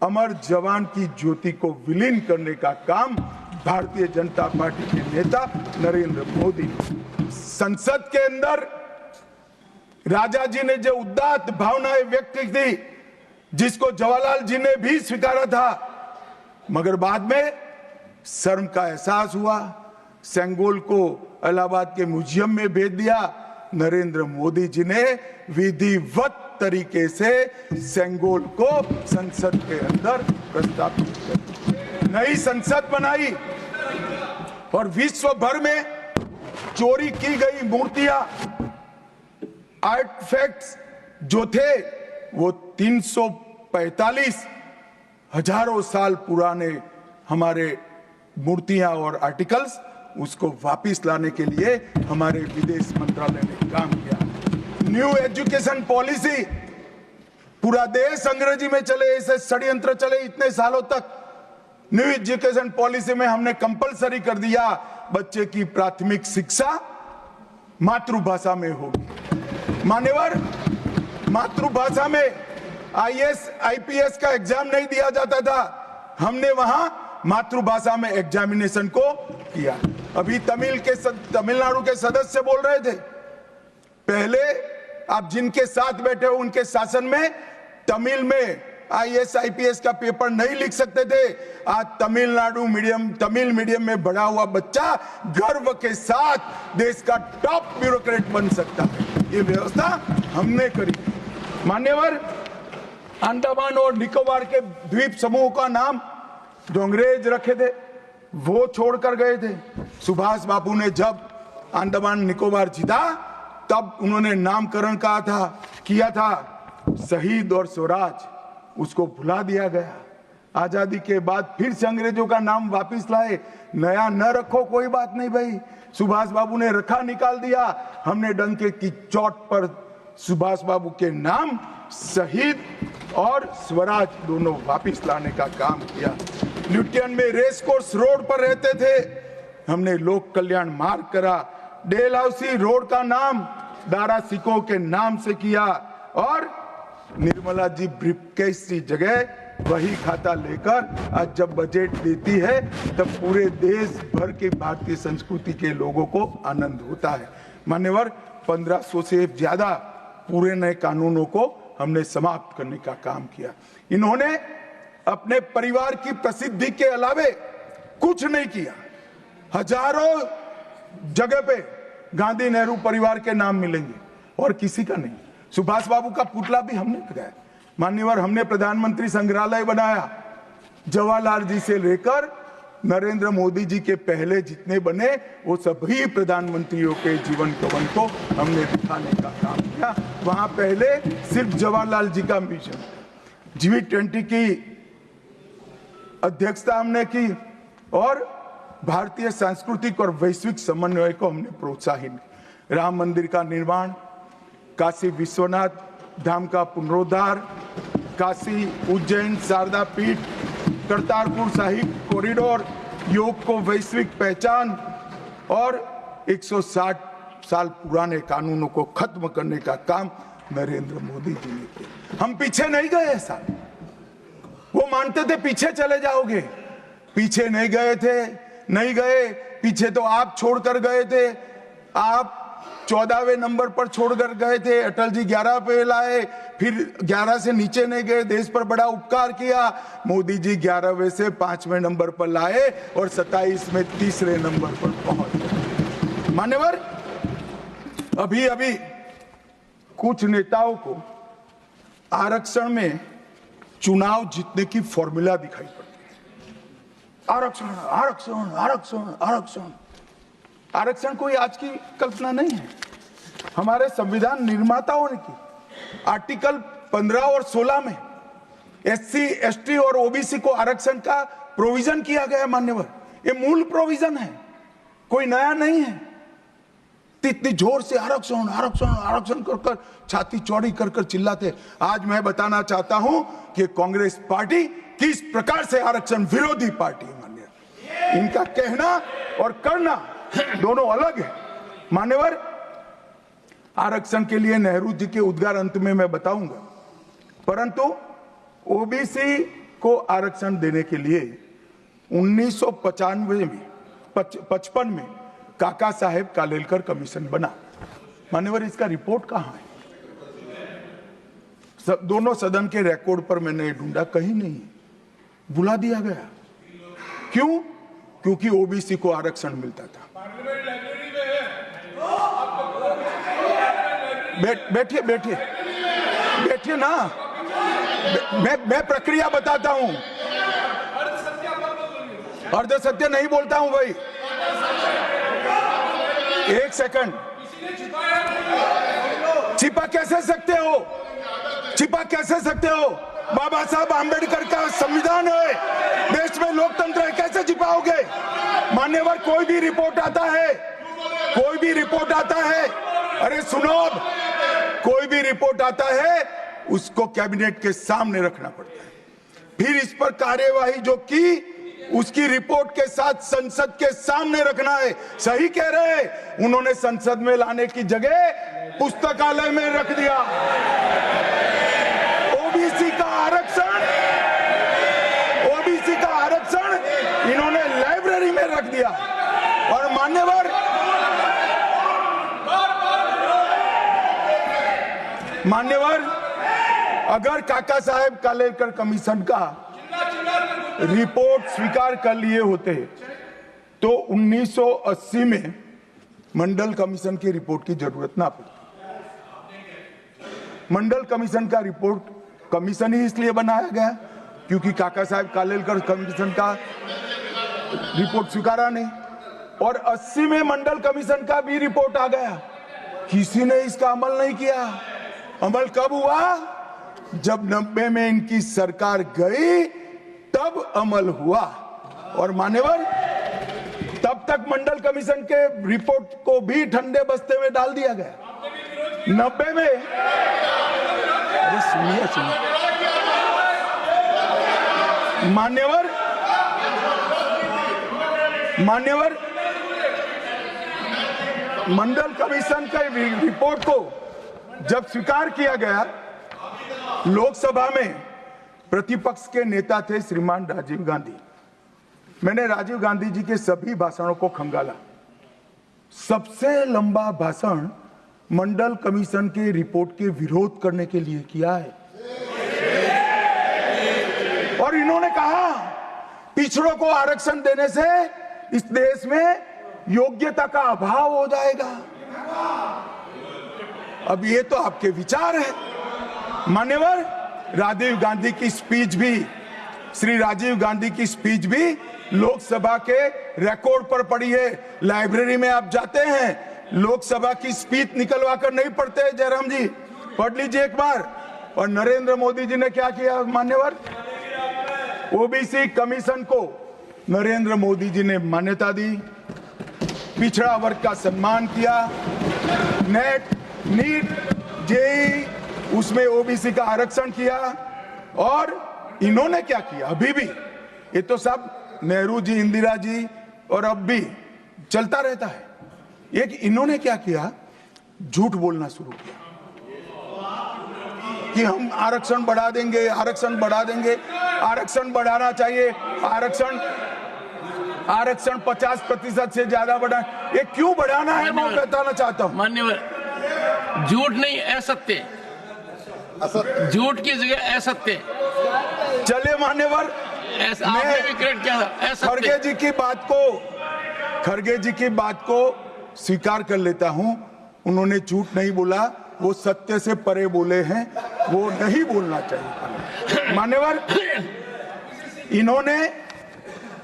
अमर जवान की ज्योति को विलीन करने का काम भारतीय जनता पार्टी के नेता नरेंद्र मोदी। संसद के अंदर राजा जी ने जो उदात्त भावनाएं व्यक्त की थी, जिसको जवाहरलाल जी ने भी स्वीकारा था, मगर बाद में शर्म का एहसास हुआ, सेंगोल को इलाहाबाद के म्यूजियम में भेज दिया। नरेंद्र मोदी जी ने विधिवत तरीके से सेंगोल को संसद के अंदर प्रस्तावित कर नई संसद बनाई और विश्व भर में चोरी की गई मूर्तियां, आर्टिफैक्ट्स जो थे वो 345 हजारों साल पुराने हमारे मूर्तियां और आर्टिकल्स, उसको वापस लाने के लिए हमारे विदेश मंत्रालय ने काम किया। न्यू एजुकेशन पॉलिसी, पूरा देश अंग्रेजी में चले, ऐसे षड्यंत्र चले इतने सालों तक। न्यू एजुकेशन पॉलिसी में हमने कंपलसरी कर दिया बच्चे की प्राथमिक शिक्षा मातृभाषा में होगी। मान्यवर, मातृभाषा में आईएएस आईपीएस का एग्जाम नहीं दिया जाता था, हमने वहां मातृभाषा में एग्जामिनेशन को किया। अभी तमिलनाडु के सदस्य बोल रहे थे, पहले आप जिनके साथ बैठे हो उनके शासन में तमिल में आईएएस आईपीएस का पेपर नहीं लिख सकते थे। आज तमिल मीडियम में बड़ा हुआ बच्चा गर्व के साथ देश का टॉप ब्यूरोक्रेट बन सकता है। ये व्यवस्था हमने करी। मान्यवर, अंडमान और निकोबार के द्वीप समूह का नाम जो अंग्रेज रखे थे वो छोड़कर गए थे। सुभाष बाबू ने जब अंडमान निकोबार जीता तब उन्होंने नामकरण किया था शहीद और स्वराज, उसको भुला दिया गया। आजादी के बाद फिर से अंग्रेजों का नाम वापस लाए, नया न रखो कोई बात नहीं भाई, सुभाष बाबू ने रखा निकाल दिया। हमने डंके की चोट पर सुभाष बाबू के नाम शहीद और स्वराज दोनों वापस लाने का काम किया। ल्यूटियन में रेस कोर्स रोड पर रहते थे, हमने लोक कल्याण मार्ग करा। डेलहाउसी रोड का नाम दारा सिकोह के नाम से किया और निर्मला जी ब्रीफकेस की जगह वही खाता लेकर आज जब बजट देती है तब पूरे देश भर के भारतीय संस्कृति के लोगों को आनंद होता है। मान्यवर, 1500 से ज्यादा पूरे नए कानूनों को हमने समाप्त करने का काम किया। इन्होंने अपने परिवार की प्रसिद्धि के अलावे कुछ नहीं किया। हजारों जगह पे गांधी नेहरू परिवार के नाम मिलेंगे और किसी का नहीं। सुभाष बाबू का पुतला भी हमने लगाया। मान्यवर, हमने प्रधानमंत्री संग्रहालय बनाया। जवाहरलाल जी से लेकर नरेंद्र मोदी जी के पहले जितने बने वो सभी प्रधानमंत्रियों के जीवन कवन को हमने दिखाने का काम किया। वहां पहले सिर्फ जवाहरलाल जी का मिशन, G20 की अध्यक्षता हमने की और भारतीय सांस्कृतिक और वैश्विक समन्वय को हमने प्रोत्साहित। राम मंदिर का निर्माण, काशी विश्वनाथ धाम का पुनरुद्धार, काशी उज्जैन शारदा पीठ, करतारपुर साहिब कॉरिडोर, योग को वैश्विक पहचान और 160 साल पुराने कानूनों को खत्म करने का काम नरेंद्र मोदी जी ने किया। हम पीछे नहीं गए। ऐसा वो मानते थे पीछे चले जाओगे, पीछे नहीं गए। पीछे तो आप छोड़कर गए थे। आप 14वें नंबर पर छोड़कर गए थे, अटल जी 11 पे लाए, फिर 11 से नीचे नहीं गए, देश पर बड़ा उपकार किया। मोदी जी 11वें से 5वें नंबर पर लाए और 27 में 3रे नंबर पर पहुंच गए। मान्यवर, अभी कुछ नेताओं को आरक्षण में चुनाव जीतने की फॉर्मूला दिखाई पड़ती है। आरक्षण आरक्षण आरक्षण आरक्षण आरक्षण कोई आज की कल्पना नहीं है, हमारे संविधान निर्माताओं ने की। आर्टिकल 15 और 16 में एससी, एसटी और ओबीसी को आरक्षण का प्रोविजन किया गया है मान्यवर। ये मूल प्रोविजन है, कोई नया नहीं है। इतनी जोर से आरक्षण आरक्षण आरक्षण कर कर छाती चौड़ी कर कर चिल्लाते। आज मैं बताना चाहता हूं कि कांग्रेस पार्टी किस प्रकार से आरक्षण विरोधी पार्टी है मान्यवर। इनका कहना और करना दोनों अलग है मान्यवर। आरक्षण के लिए नेहरू जी के उद्गार अंत में मैं बताऊंगा, परंतु ओबीसी को आरक्षण देने के लिए 1995 में 55 में काका साहेब कालेलकर कमीशन बना मान्यवर। इसका रिपोर्ट कहां है? दोनों सदन के रिकॉर्ड पर मैंने ढूंढा, कहीं नहीं, बुला दिया गया। क्यों? क्योंकि ओबीसी को आरक्षण मिलता था। बैठिए बैठिए बैठिए ना, मैं प्रक्रिया बताता हूं। अर्ध सत्य नहीं बोलता हूं भाई। एक सेकंड, छिपा कैसे सकते हो? छिपा कैसे सकते हो? बाबा साहब आंबेडकर का संविधान है, देश में लोकतंत्र है, कैसे छिपाओगे मान्यवर? कोई भी रिपोर्ट आता है, कोई भी रिपोर्ट आता है, अरे सुनो, कोई भी रिपोर्ट आता है उसको कैबिनेट के सामने रखना पड़ता है, फिर इस पर कार्यवाही जो की उसकी रिपोर्ट के साथ संसद के सामने रखना है। सही कह रहे हैं, उन्होंने संसद में लाने की जगह पुस्तकालय में रख दिया। ओबीसी का आरक्षण इन्होंने लाइब्रेरी में रख दिया। और मान्यवर अगर काका साहेब कालेलकर कमीशन का रिपोर्ट स्वीकार कर लिए होते तो 1980 में मंडल कमीशन की रिपोर्ट की जरूरत ना पड़ती। मंडल कमीशन का रिपोर्ट कमीशन ही इसलिए बनाया गया क्योंकि काका साहेब कालेलकर कमीशन का रिपोर्ट स्वीकारा नहीं, और 80 में मंडल कमीशन का भी रिपोर्ट आ गया, किसी ने इसका अमल नहीं किया। अमल कब हुआ? जब 90 में इनकी सरकार गई तब अमल हुआ। और मान्यवर तब तक मंडल कमीशन के रिपोर्ट को भी ठंडे बस्ते में डाल दिया गया। 90 में, अरे सुनिए मान्यवर मंडल कमीशन के रिपोर्ट को जब स्वीकार किया गया, लोकसभा में प्रतिपक्ष के नेता थे श्रीमान राजीव गांधी। मैंने राजीव गांधी जी के सभी भाषणों को खंगाला। सबसे लंबा भाषण मंडल कमीशन के रिपोर्ट के विरोध करने के लिए किया है। और इन्होंने कहा पिछड़ों को आरक्षण देने से इस देश में योग्यता का अभाव हो जाएगा। अब ये तो आपके विचार है मान्यवर। राजीव गांधी की स्पीच भी, श्री राजीव गांधी की स्पीच भी लोकसभा के रिकॉर्ड पर पड़ी है। लाइब्रेरी में आप जाते हैं, लोकसभा की स्पीच निकलवा कर नहीं पढ़ते। जयराम जी पढ़ लीजिए एक बार। और नरेंद्र मोदी जी ने क्या किया मान्यवर? ओबीसी कमीशन को नरेंद्र मोदी जी ने मान्यता दी, पिछड़ा वर्ग का सम्मान किया, नेट, नीट, जेई उसमें ओबीसी का आरक्षण किया। और इन्होंने क्या किया? अभी भी ये तो सब नेहरू जी, इंदिरा जी और अब भी चलता रहता है। एक इन्होंने क्या किया? झूठ बोलना शुरू किया कि हम आरक्षण बढ़ा देंगे, आरक्षण बढ़ा देंगे। आरक्षण बढ़ाना चाहिए, आरक्षण 50% से ज्यादा बढ़ा। ये क्यों बढ़ाना है मैं बताना चाहता हूं मान्यवर। झूठ नहीं, असत्य, झूठ की जगह असत्य। चलिए मान्यवर, आपने भी करेक्ट किया था। खड़गे जी की बात को स्वीकार कर लेता हूं। उन्होंने झूठ नहीं बोला, वो सत्य से परे बोले हैं, वो नहीं बोलना चाहिए मान्यवर। इन्होंने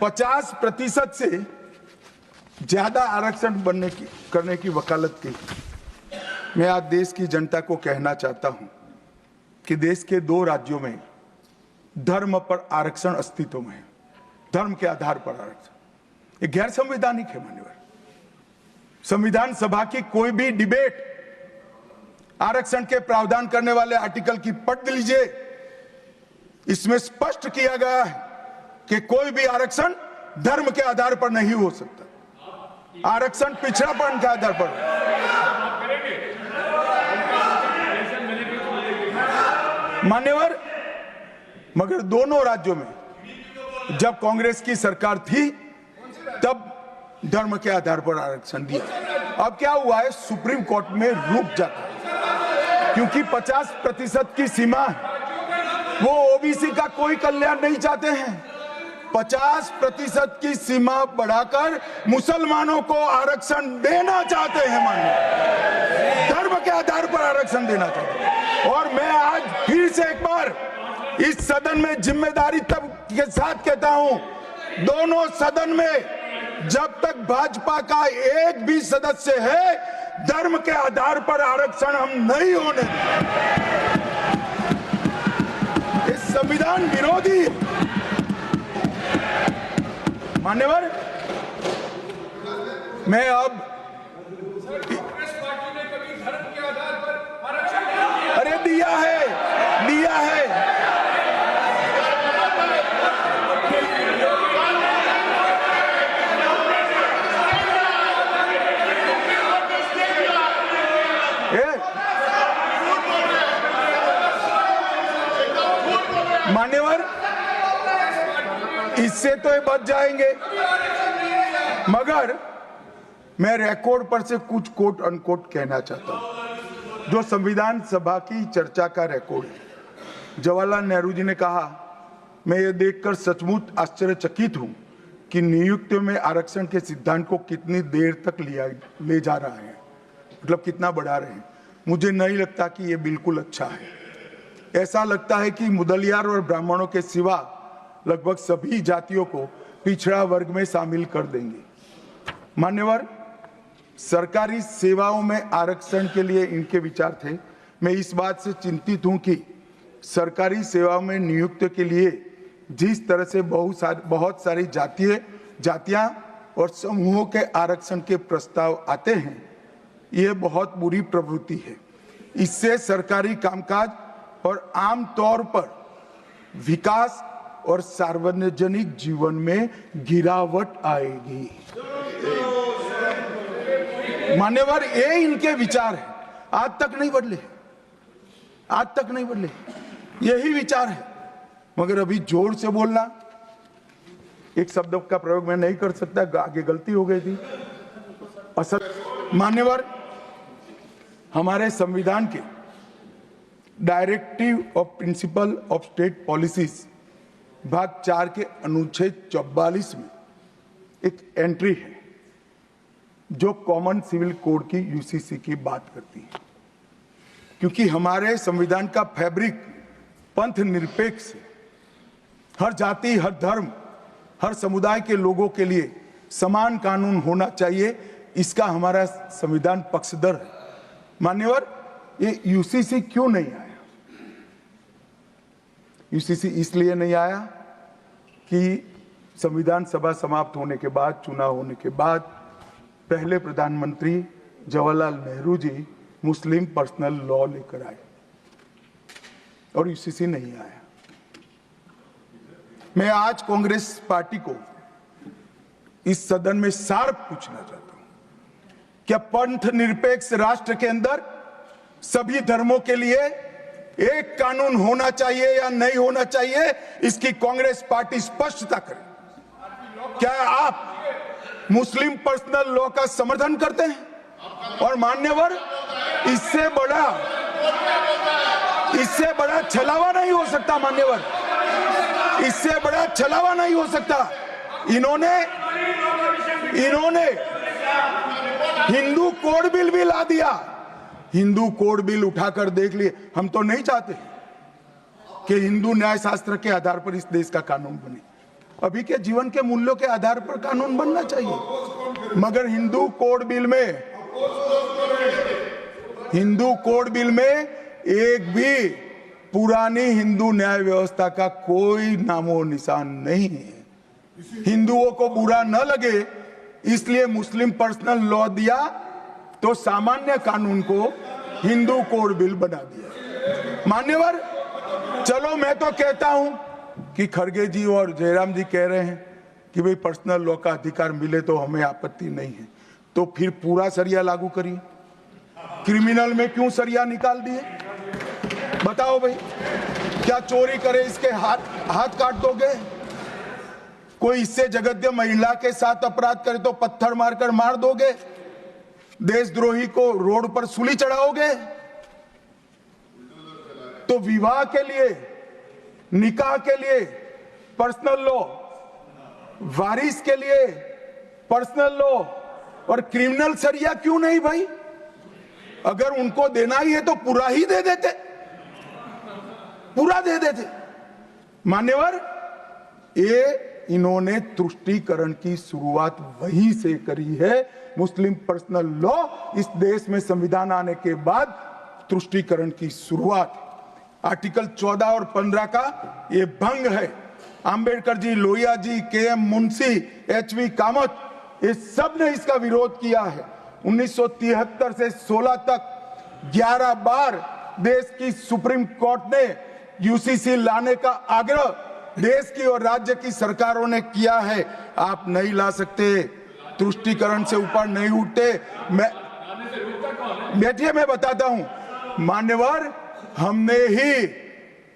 50% से ज्यादा आरक्षण करने की वकालत की। मैं आज देश की जनता को कहना चाहता हूं कि देश के 2 राज्यों में धर्म पर आरक्षण अस्तित्व में है, धर्म के आधार पर आरक्षण, ये गैर संवैधानिक है मान्यवर। संविधान सभा की कोई भी डिबेट आरक्षण के प्रावधान करने वाले आर्टिकल की पढ़ लीजिए, इसमें स्पष्ट किया गया है कि कोई भी आरक्षण धर्म के आधार पर नहीं हो सकता, आरक्षण पिछड़ापन के आधार पर। मान्यवर, मगर दोनों राज्यों में जब कांग्रेस की सरकार थी तब धर्म के आधार पर आरक्षण दिया। अब क्या हुआ है, सुप्रीम कोर्ट में रुक जाता है क्योंकि 50% की सीमा है, वो ओबीसी का कोई कल्याण नहीं चाहते हैं। 50% की सीमा बढ़ाकर मुसलमानों को आरक्षण देना चाहते हैं, माननीय, धर्म के आधार पर आरक्षण देना चाहते हैं। और मैं आज फिर से एक बार इस सदन में जिम्मेदारी तब के साथ कहता हूं, दोनों सदन में जब तक भाजपा का एक भी सदस्य है, धर्म के आधार पर आरक्षण हम नहीं होने देंगे। इस संविधान विरोधी मान्यवर, मैं अब कांग्रेस पार्टी ने कभी धर्म के आधार पर आरक्षण अरे दिया है मान्यवर, इससे तो ये बच जाएंगे, मगर मैं रिकॉर्ड पर से कुछ कोट अनकोट कहना चाहता हूं जो संविधान सभा की चर्चा का रिकॉर्ड है। जवाहरलाल नेहरू जी ने कहा, मैं ये देखकर सचमुच आश्चर्यचकित हूं कि नियुक्तियों में आरक्षण के सिद्धांत को कितनी देर तक ले जा रहा है, मतलब कितना बढ़ा रहे हैं। मुझे नहीं लगता कि ये बिल्कुल अच्छा है। ऐसा लगता है कि मुदलियार और ब्राह्मणों के सिवा लगभग सभी जातियों को पिछड़ा वर्ग में शामिल कर देंगे। मान्यवर, सरकारी सेवाओं में आरक्षण के लिए इनके विचार थे। मैं इस बात से चिंतित हूं कि सरकारी सेवाओं में नियुक्ति के लिए जिस तरह से बहुत सारी जातियां और समूहों के आरक्षण के प्रस्ताव आते हैं, ये बहुत बुरी प्रवृत्ति है। इससे सरकारी कामकाज और आम तौर पर विकास और सार्वजनिक जीवन में गिरावट आएगी। मान्यवर, ये इनके विचार है, आज तक नहीं बदले, यही विचार है। मगर अभी जोर से बोलना, एक शब्द का प्रयोग मैं नहीं कर सकता, आगे गलती हो गई थी। मान्यवर, हमारे संविधान के directive of principle of state policies भाग 4 के अनुच्छेद 44 में एक एंट्री है जो कॉमन सिविल कोड की यूसीसी की बात करती है। क्योंकि हमारे संविधान का फैब्रिक पंथ निरपेक्ष है, हर जाति, हर धर्म, हर समुदाय के लोगों के लिए समान कानून होना चाहिए, इसका हमारा संविधान पक्षधर है। मान्यवर, ये यूसीसी क्यों नहीं आया? यूसीसी इसलिए नहीं आया कि संविधान सभा समाप्त होने के बाद, चुनाव होने के बाद, पहले प्रधानमंत्री जवाहरलाल नेहरू जी मुस्लिम पर्सनल लॉ लेकर आए और यूसीसी नहीं आया। मैं आज कांग्रेस पार्टी को इस सदन में सार्प पूछना चाहता हूं, क्या पंथ निरपेक्ष राष्ट्र के अंदर सभी धर्मों के लिए एक कानून होना चाहिए या नहीं होना चाहिए? इसकी कांग्रेस पार्टी स्पष्टता करे। क्या आप मुस्लिम पर्सनल लॉ का समर्थन करते हैं? और मान्यवर, इससे बड़ा छलावा नहीं हो सकता। मान्यवर, इससे बड़ा छलावा नहीं हो सकता। इन्होंने हिंदू कोड बिल भी ला दिया। हिंदू कोड बिल उठाकर देख लिए। हम तो नहीं चाहते कि हिंदू न्याय शास्त्र के आधार पर इस देश का कानून बने, अभी के जीवन के मूल्यों के आधार पर कानून बनना चाहिए। मगर हिंदू कोड बिल में एक भी पुरानी हिंदू न्याय व्यवस्था का कोई नामो निशान नहीं है। हिंदुओं को बुरा न लगे इसलिए मुस्लिम पर्सनल लॉ दिया, तो सामान्य कानून को हिंदू कोड बिल बना दिया। मान्यवर, चलो मैं तो कहता हूं कि खड़गे जी और जयराम जी कह रहे हैं कि भाई पर्सनल लॉ का अधिकार मिले तो हमें आपत्ति नहीं है, तो फिर पूरा सरिया लागू करिए। क्रिमिनल में क्यों सरिया निकाल दिए? बताओ भाई, क्या चोरी करे इसके हाथ काट दोगे? कोई इससे जगद्य महिला के साथ अपराध करे तो पत्थर मारकर मार दोगे? देशद्रोही को रोड पर सूली चढ़ाओगे? तो विवाह के लिए, निकाह के लिए पर्सनल लॉ, वारिस के लिए पर्सनल लॉ और क्रिमिनल सरिया क्यों नहीं भाई? अगर उनको देना ही है तो पूरा ही दे देते, पूरा दे देते। मान्यवर, ये इन्होंने तुष्टीकरण की शुरुआत वहीं से करी है। मुस्लिम पर्सनल लॉ इस देश में संविधान आने के बाद तुष्टीकरण की शुरुआत। आर्टिकल 14 और 15 का ये भंग है। अंबेडकर जी, लोहिया जी, के.एम. मुंशी, एच.वी. कामत, ये सब ने इसका विरोध किया है। 1973 से 16 तक 11 बार देश की सुप्रीम कोर्ट ने यूसीसी लाने का आग्रह देश की और राज्य की सरकारों ने किया है। आप नहीं ला सकते, तुष्टीकरण से ऊपर नहीं उठते। मैं बैठिए, मैं बताता हूं। मान्यवर, हमने ही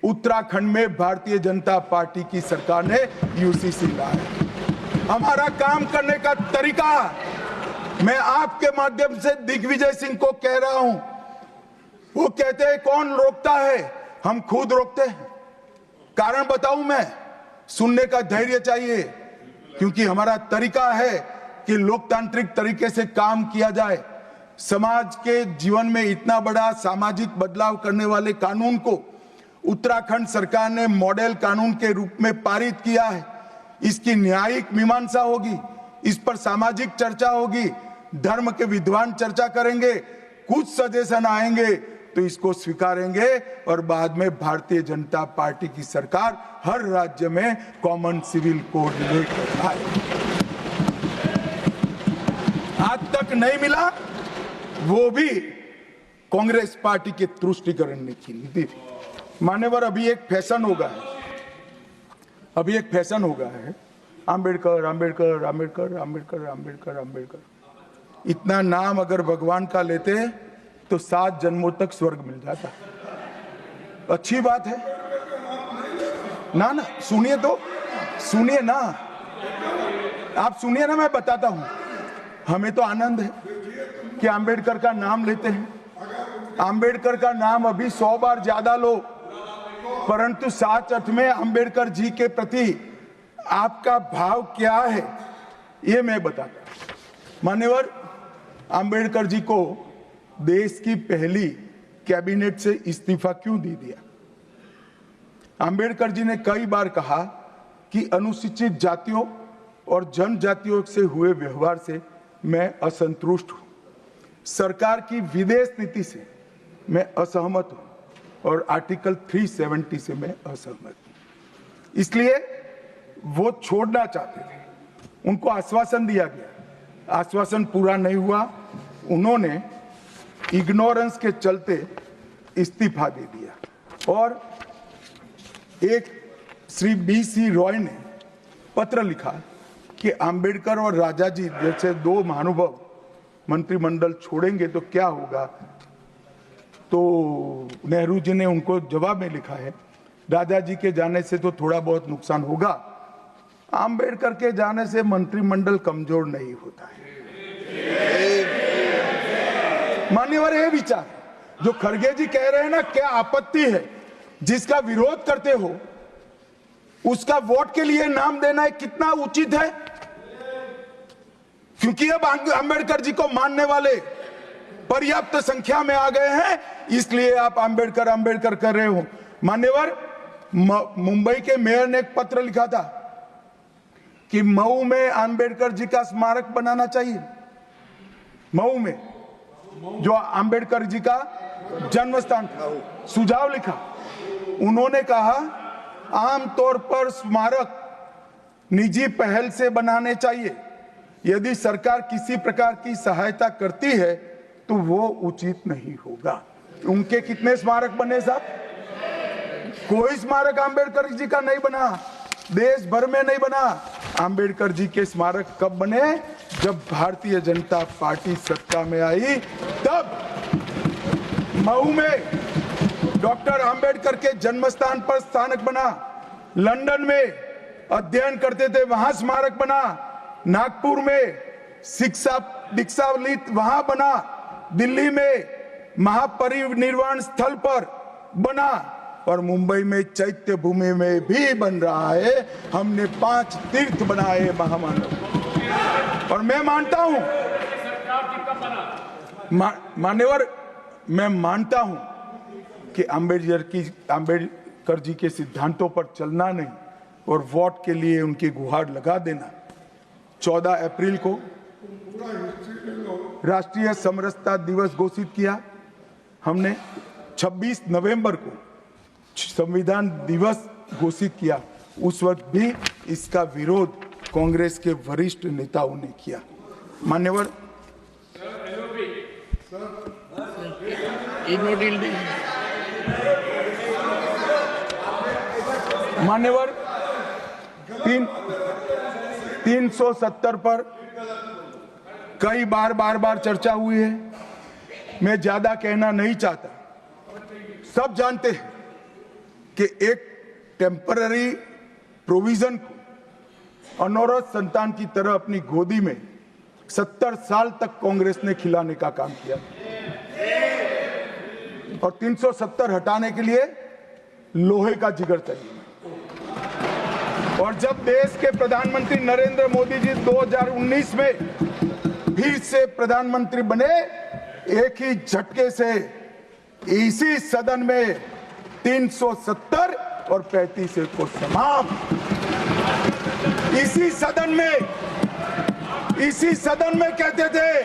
उत्तराखंड में भारतीय जनता पार्टी की सरकार ने यूसीसी लाया। हमारा काम करने का तरीका, मैं आपके माध्यम से दिग्विजय सिंह को कह रहा हूं। वो कहते हैं कौन रोकता है? हम खुद रोकते हैं। कारण बताऊं मैं? सुनने का धैर्य चाहिए, क्योंकि हमारा तरीका है कि लोकतांत्रिक तरीके से काम किया जाए। समाज के जीवन में इतना बड़ा सामाजिक बदलाव करने वाले कानून को उत्तराखंड सरकार ने मॉडल कानून के रूप में पारित किया है। इसकी न्यायिक मीमांसा होगी, इस पर सामाजिक चर्चा होगी, धर्म के विद्वान चर्चा करेंगे, कुछ सजेशन आएंगे तो इसको स्वीकारेंगे और बाद में भारतीय जनता पार्टी की सरकार हर राज्य में कॉमन सिविल कोड लेकर आए। आज तक नहीं मिला, वो भी कांग्रेस पार्टी के तुष्टीकरण ने की नीति थी। मान्यवर, अभी एक फैशन होगा है, अभी एक फैशन होगा है, अंबेडकर अंबेडकर अंबेडकर अंबेडकर अंबेडकर अंबेडकर। इतना नाम अगर भगवान का लेते तो 7 जन्मों तक स्वर्ग मिल जाता। अच्छी बात है ना? ना सुनिए तो, सुनिए ना, आप सुनिए ना, मैं बताता हूं। हमें तो आनंद है कि अंबेडकर का नाम लेते हैं। अंबेडकर का नाम अभी 100 बार ज्यादा लो, परंतु साच अर्थ में अंबेडकर जी के प्रति आपका भाव क्या है ये मैं बताता हूं। मान्यवर, अंबेडकर जी को देश की पहली कैबिनेट से इस्तीफा क्यों दे दिया? अंबेडकर जी ने कई बार कहा कि अनुसूचित जातियों और जनजातियों से हुए व्यवहार से मैं असंतुष्ट हूं, सरकार की विदेश नीति से मैं असहमत हूं और आर्टिकल 370 से मैं असहमत हूं। इसलिए वो छोड़ना चाहते थे। उनको आश्वासन दिया गया, आश्वासन पूरा नहीं हुआ। उन्होंने इग्नोरेंस के चलते इस्तीफा दे दिया और एक श्री बी.सी. रॉय ने पत्र लिखा कि अंबेडकर और राजा जी जैसे 2 महानुभाव मंत्रिमंडल छोड़ेंगे तो क्या होगा। तो नेहरू जी ने उनको जवाब में लिखा है, राजा जी के जाने से तो थोड़ा बहुत नुकसान होगा, अंबेडकर के जाने से मंत्रिमंडल कमजोर नहीं होता है। मान्यवर, ये विचार जो खड़गे जी कह रहे हैं ना, क्या आपत्ति है? जिसका विरोध करते हो उसका वोट के लिए नाम देना कितना उचित है? क्योंकि अब अंबेडकर जी को मानने वाले पर्याप्त संख्या में आ गए हैं, इसलिए आप अंबेडकर अंबेडकर कर रहे हो। मान्यवर, मुंबई के मेयर ने एक पत्र लिखा था कि मऊ में अंबेडकर जी का स्मारक बनाना चाहिए। मऊ में जो अंबेडकर जी का जन्म स्थान था, सुझाव लिखा। उन्होंने कहा आमतौर पर स्मारक निजी पहल से बनाने चाहिए। यदि सरकार किसी प्रकार की सहायता करती है तो वो उचित नहीं होगा। उनके कितने स्मारक बने साहब? कोई स्मारक आंबेडकर जी का नहीं बना, देश भर में नहीं बना। आंबेडकर जी के स्मारक कब बने? जब भारतीय जनता पार्टी सत्ता में आई, तब मऊ में डॉक्टर आंबेडकर के जन्म स्थान पर स्मारक बना, लंदन में अध्ययन करते थे वहां स्मारक बना, नागपुर में शिक्षा दीक्षावलित वहां बना, दिल्ली में महापरिनिर्वाण स्थल पर बना और मुंबई में चैत्य भूमि में भी बन रहा है। हमने 5 तीर्थ बनाए महामानव। और मैं मानता हूं मान्यवर, मैं मानता हूं कि आंबेडकर जी के सिद्धांतों पर चलना नहीं और वोट के लिए उनकी गुहार लगा देना। 14 अप्रैल को राष्ट्रीय समरसता दिवस घोषित किया हमने, 26 नवंबर को संविधान दिवस घोषित किया। उस वक्त भी इसका विरोध कांग्रेस के वरिष्ठ नेताओं ने किया। मान्यवर, मान्यवर 370 पर कई बार चर्चा हुई है। मैं ज्यादा कहना नहीं चाहता। सब जानते हैं कि एक टेम्पररी प्रोविजन को अनौरत संतान की तरह अपनी गोदी में 70 साल तक कांग्रेस ने खिलाने का काम किया और 370 हटाने के लिए लोहे का जिगर चाहिए। और जब देश के प्रधानमंत्री नरेंद्र मोदी जी 2019 में फिर से प्रधानमंत्री बने, एक ही झटके से इसी सदन में 370 और 35 को समाप्त। इसी सदन में कहते थे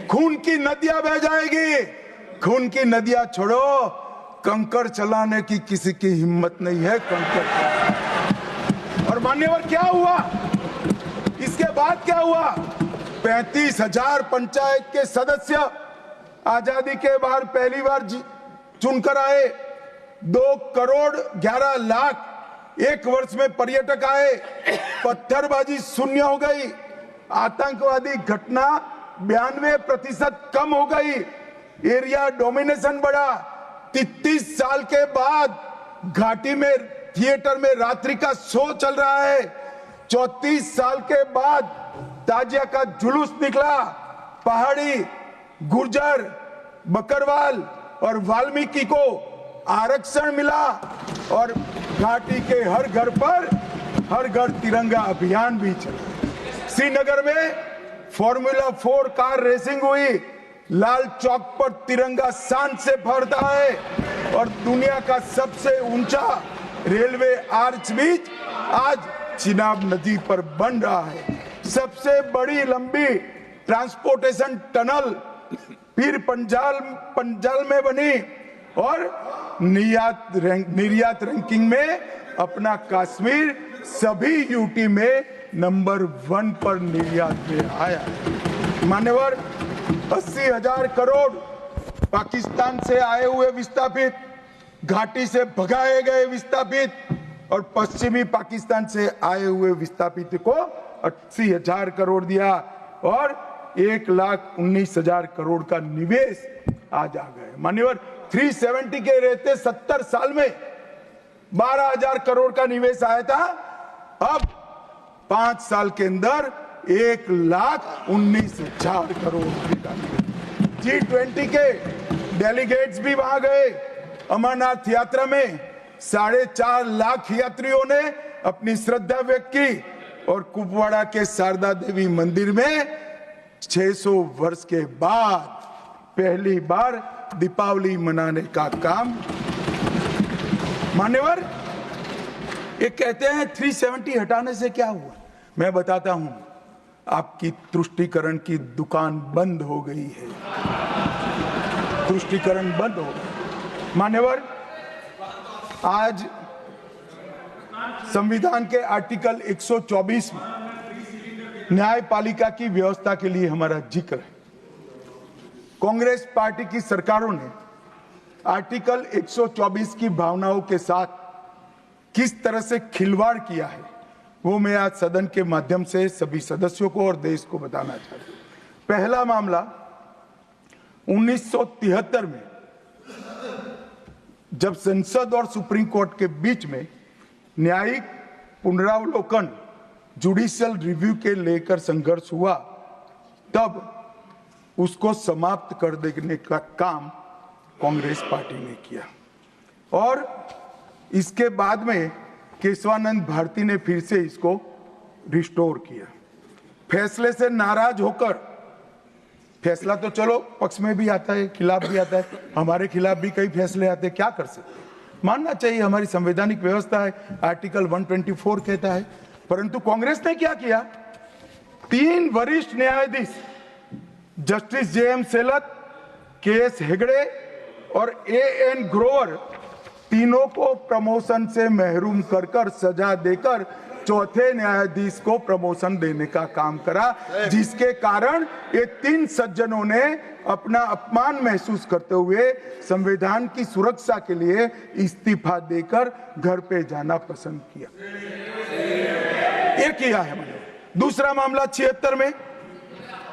खून की नदियां बह जाएगी। खून की नदियां छोड़ो, कंकड़ चलाने की किसी की हिम्मत नहीं है। कंकड़। और मान्यवर क्या हुआ? इसके बाद क्या हुआ? 35,000 पंचायत के सदस्य आजादी के बाद पहली बार चुनकर आए। 2 करोड़ 11 लाख एक वर्ष में पर्यटक आए। पत्थरबाजी शून्य हो गई। आतंकवादी घटना 92% कम हो गई। एरिया डोमिनेशन बढ़ा। 33 साल के बाद घाटी में थिएटर में रात्रि का शो चल रहा है। 34 साल के बाद ताजिया का जुलूस निकला। पहाड़ी, गुर्जर, बकरवाल और वाल्मीकि को आरक्षण मिला और घाटी के हर घर पर हर घर तिरंगा अभियान भी चला। श्रीनगर में फॉर्मूला 4 कार रेसिंग हुई। लाल चौक पर तिरंगा शान से फहरता है और दुनिया का सबसे ऊंचा रेलवे आर्च ब्रिज आज चिनाब नदी पर बन रहा है। सबसे बड़ी लंबी ट्रांसपोर्टेशन टनल फिर पंजाल में बनी और निर्यात रैंकिंग में अपना कश्मीर सभी यूटी में नंबर 1 पर निर्यात में आया। मान्यवर 80,000 करोड़ पाकिस्तान से आए हुए विस्थापित, घाटी से भगाए गए विस्थापित और पश्चिमी पाकिस्तान से आए हुए विस्थापित को 80,000 करोड़ दिया और 1,19,000 करोड़ का निवेश आज आ गए। मान्यवर 370 के रहते 70 साल में 12,000 करोड़ का निवेश आया था। अब 5 साल के अंदर 1,19,000 करोड़ का निवेश। G20 के डेलीगेट्स भी वहां गए। अमरनाथ यात्रा में 4.5 लाख यात्रियों ने अपनी श्रद्धा व्यक्त की और कुपवाड़ा के शारदा देवी मंदिर में 600 वर्ष के बाद पहली बार दीपावली मनाने का काम। मान्यवर ये कहते हैं 370 हटाने से क्या हुआ? मैं बताता हूं, आपकी तुष्टीकरण की दुकान बंद हो गई है। तुष्टीकरण बंद हो गई। मान्यवर आज संविधान के आर्टिकल 124 में न्यायपालिका की व्यवस्था के लिए हमारा जिक्र है। कांग्रेस पार्टी की सरकारों ने आर्टिकल 124 की भावनाओं के साथ किस तरह से खिलवाड़ किया है वो मैं आज सदन के माध्यम से सभी सदस्यों को और देश को बताना चाहता हूं। पहला मामला 1973 में जब संसद और सुप्रीम कोर्ट के बीच में न्यायिक पुनरावलोकन जुडिशियल रिव्यू के लेकर संघर्ष हुआ, तब उसको समाप्त कर देने का काम कांग्रेस पार्टी ने किया और इसके बाद में केशवानंद भारती ने फिर से इसको रिस्टोर किया। फैसले से नाराज होकर, फैसला तो चलो पक्ष में भी आता है, खिलाफ भी आता है, हमारे खिलाफ भी कई फैसले आते हैं, क्या कर सकते, मानना चाहिए, हमारी संवैधानिक व्यवस्था है, आर्टिकल 124 कहता है। परंतु कांग्रेस ने क्या किया, 3 वरिष्ठ न्यायाधीश जस्टिस JM सेलत, KS हेगड़े और AN ग्रोवर, तीनों को प्रमोशन से महरूम कर सजा देकर चौथे न्यायाधीश को प्रमोशन देने का काम करा, जिसके कारण ये 3 सज्जनों ने अपना अपमान महसूस करते हुए संविधान की सुरक्षा के लिए इस्तीफा देकर घर पे जाना पसंद किया। ये किया है मैंने। दूसरा मामला 76 में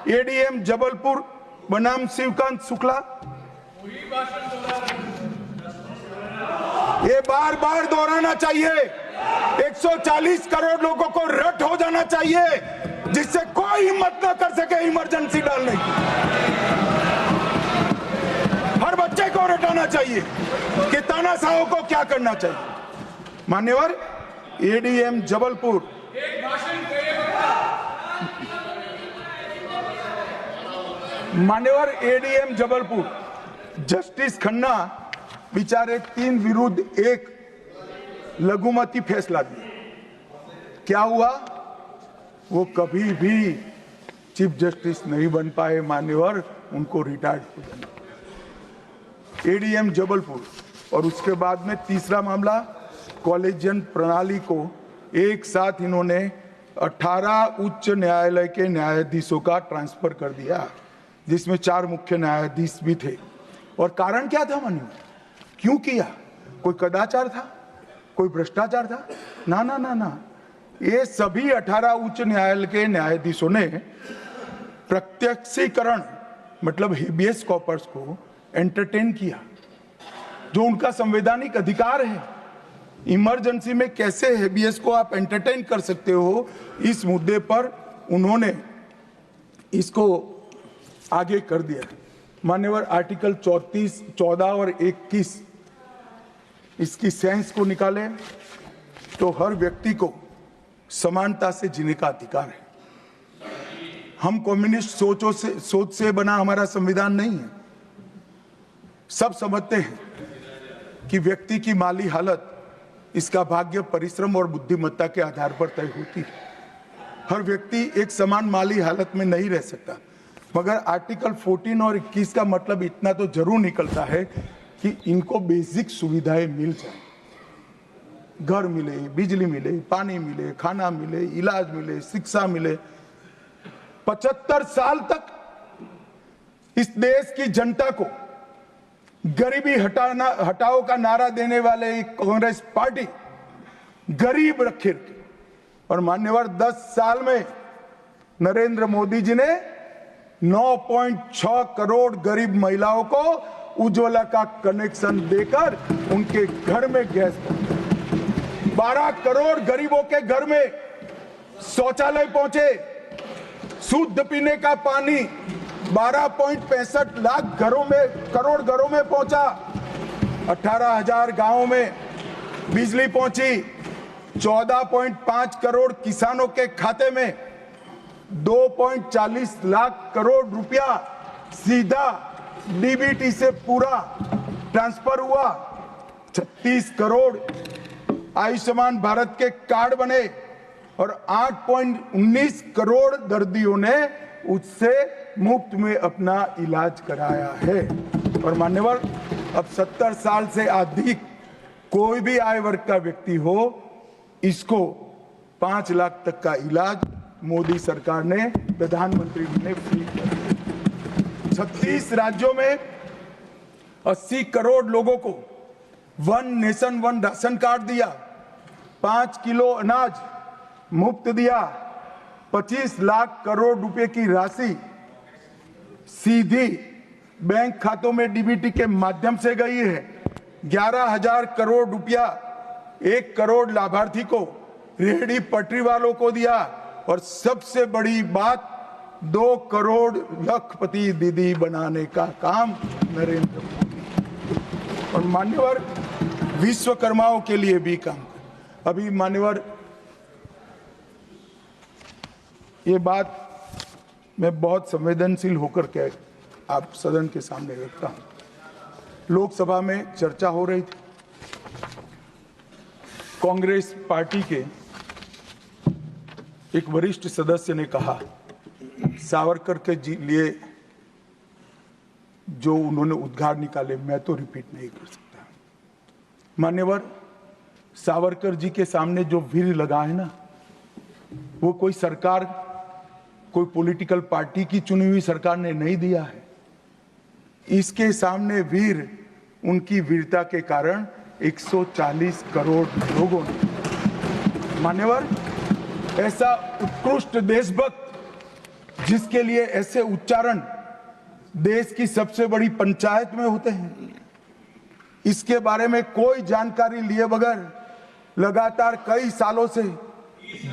ADM जबलपुर बनाम शिवकांत शुक्ला, ये बार बार दोहराना चाहिए, 140 करोड़ लोगों को रट हो जाना चाहिए जिससे कोई हिम्मत ना कर सके इमरजेंसी डालने की। हर बच्चे को रटाना चाहिए कि तानाशाहों को क्या करना चाहिए। मान्यवर ADM जबलपुर, मान्यवर ADM जबलपुर जस्टिस खन्ना बेचारे 3 विरुद्ध 1 लघुमती फैसला दिया। क्या हुआ, वो कभी भी चीफ जस्टिस नहीं बन पाए मान्यवर, उनको रिटायर्ड हो जाना। ADM जबलपुर और उसके बाद में तीसरा मामला कॉलेजियन प्रणाली को एक साथ इन्होंने 18 उच्च न्यायालय के न्यायाधीशों का ट्रांसफर कर दिया, जिसमें 4 मुख्य न्यायाधीश भी थे। और कारण क्या था मान्यवर, क्यों किया, कोई कदाचार था, कोई भ्रष्टाचार था? ना ना ना ना, ये सभी 18 उच्च न्यायालय के न्यायाधीशों ने प्रत्यक्षीकरण मतलब हेबियस कॉर्पस को एंटरटेन किया, जो उनका संवैधानिक अधिकार है। इमरजेंसी में कैसे हेबियस को आप एंटरटेन कर सकते हो, इस मुद्दे पर उन्होंने इसको आगे कर दिया। मान्यवर आर्टिकल 34, 14 और 21 इसकी सेंस को निकाले तो हर व्यक्ति को समानता से जीने का अधिकार है। हम कम्युनिस्ट सोच से बना हमारा संविधान नहीं है। सब समझते हैं कि व्यक्ति की माली हालत इसका भाग्य, परिश्रम और बुद्धिमत्ता के आधार पर तय होती है। हर व्यक्ति एक समान माली हालत में नहीं रह सकता, मगर आर्टिकल 14 और 21 का मतलब इतना तो जरूर निकलता है कि इनको बेसिक सुविधाएं मिल जाए, घर मिले, बिजली मिले, पानी मिले, खाना मिले, इलाज मिले, शिक्षा मिले। 75 साल तक इस देश की जनता को गरीबी हटाओ का नारा देने वाले कांग्रेस पार्टी गरीब रखे। और मान्यवर 10 साल में नरेंद्र मोदी जी ने 9.6 करोड़ गरीब महिलाओं को उज्ज्वला का कनेक्शन देकर उनके घर में गैस पहुंचा। 12 करोड़ गरीबों के घर में शौचालय पहुंचे। शुद्ध पीने का पानी 12.65 लाख करोड़ घरों में पहुंचा। 18,000 गांवों में बिजली पहुंची। 14.5 करोड़ किसानों के खाते में 2.40 लाख करोड़ रुपया सीधा DBT से पूरा ट्रांसफर हुआ। 36 करोड़ आयुष्मान भारत के कार्ड बने और 8.19 करोड़ दर्दियों ने उससे मुफ्त में अपना इलाज कराया है। और मान्यवर अब 70 साल से अधिक कोई भी आय वर्ग का व्यक्ति हो, इसको 5 लाख तक का इलाज मोदी सरकार ने, प्रधानमंत्री जी ने फ्री कर दिया। 36 राज्यों में 80 करोड़ लोगों को one nation one ration card दिया, 5 किलो अनाज मुफ्त दिया, 25 लाख करोड़ रुपए की राशि सीधी बैंक खातों में डीबीटी के माध्यम से गई है। 11,000 करोड़ रुपया 1 करोड़ लाभार्थी को, रेहड़ी पटरी वालों को दिया, और सबसे बड़ी बात 2 करोड़ लखपति दीदी बनाने का काम नरेंद्र मोदी। और मान्यवर विश्वकर्माओं के लिए भी काम। अभी मान्यवर ये बात मैं बहुत संवेदनशील होकर के आप सदन के सामने रखता हूं। लोकसभा में चर्चा हो रही थी, कांग्रेस पार्टी के एक वरिष्ठ सदस्य ने कहा सावरकर के लिए जो उन्होंने उद्गार निकाले मैं तो रिपीट नहीं कर सकता। मान्यवर, सावरकर जी के सामने जो वीर लगा है ना, वो कोई सरकार, कोई पॉलिटिकल पार्टी की चुनी हुई सरकार ने नहीं दिया है। इसके सामने वीर, उनकी वीरता के कारण 140 करोड़ लोगों ने। मान्यवर, ऐसा उत्कृष्ट देशभक्त जिसके लिए ऐसे उच्चारण देश की सबसे बड़ी पंचायत में होते हैं, इसके बारे में कोई जानकारी लिए बगैर लगातार कई सालों से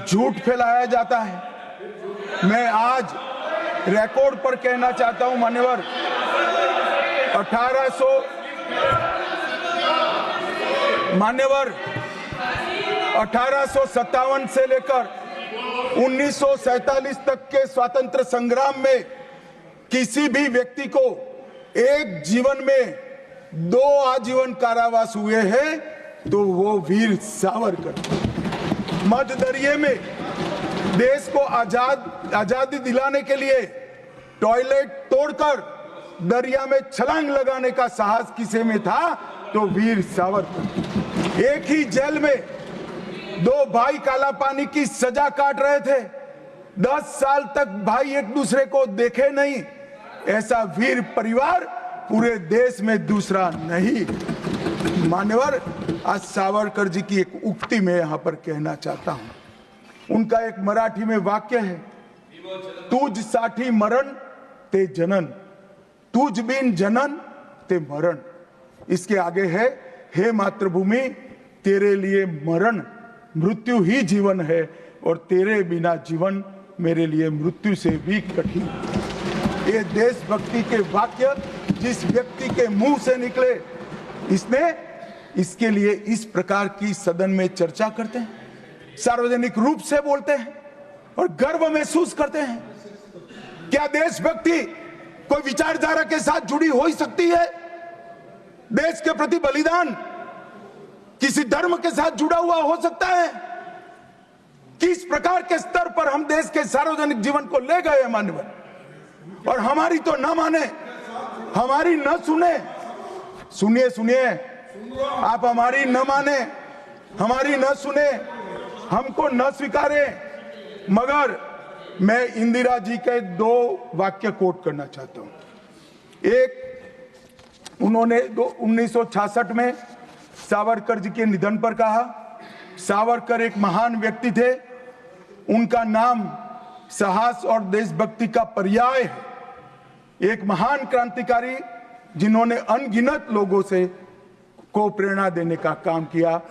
झूठ फैलाया जाता है। मैं आज रिकॉर्ड पर कहना चाहता हूं मान्यवर, 1857 से लेकर 1947 तक के स्वतंत्र संग्राम में किसी भी व्यक्ति को एक जीवन में 2 आजीवन कारावास हुए हैं तो वो वीर सावरकर। मध्य दरिये में देश को आजादी दिलाने के लिए टॉयलेट तोड़कर दरिया में छलांग लगाने का साहस किसे में था तो वीर सावरकर। एक ही जेल में 2 भाई काला पानी की सजा काट रहे थे, 10 साल तक भाई एक दूसरे को देखे नहीं। ऐसा वीर परिवार पूरे देश में दूसरा नहीं। मान्यवर, आज सावरकर जी की एक उक्ति मैं यहां पर कहना चाहता हूं। उनका एक मराठी में वाक्य है, तुझ साठी मरण ते जनन, तुझ बिन जनन ते मरण। इसके आगे है, हे मातृभूमि तेरे लिए मरण मृत्यु ही जीवन है और तेरे बिना जीवन मेरे लिए मृत्यु से भी कठिन। ये देशभक्ति के वाक्य जिस व्यक्ति के मुंह से निकले, इसके लिए इस प्रकार की सदन में चर्चा करते हैं, सार्वजनिक रूप से बोलते हैं और गर्व महसूस करते हैं। क्या देशभक्ति कोई विचारधारा के साथ जुड़ी हो ही सकती है? देश के प्रति बलिदान किसी धर्म के साथ जुड़ा हुआ हो सकता है? किस प्रकार के स्तर पर हम देश के सार्वजनिक जीवन को ले गए हैं मान्यवर, और हमारी तो न माने, हमारी न सुने। सुनिए सुनिए, आप हमारी न माने, हमारी न सुने, हमको न स्वीकारे, मगर मैं इंदिरा जी के 2 वाक्य कोट करना चाहता हूं। एक, उन्होंने 1966 में सावरकर जी के निधन पर कहा, सावरकर एक महान व्यक्ति थे, उनका नाम साहस और देशभक्ति का पर्याय है। एक महान क्रांतिकारी जिन्होंने अनगिनत लोगों को प्रेरणा देने का काम किया,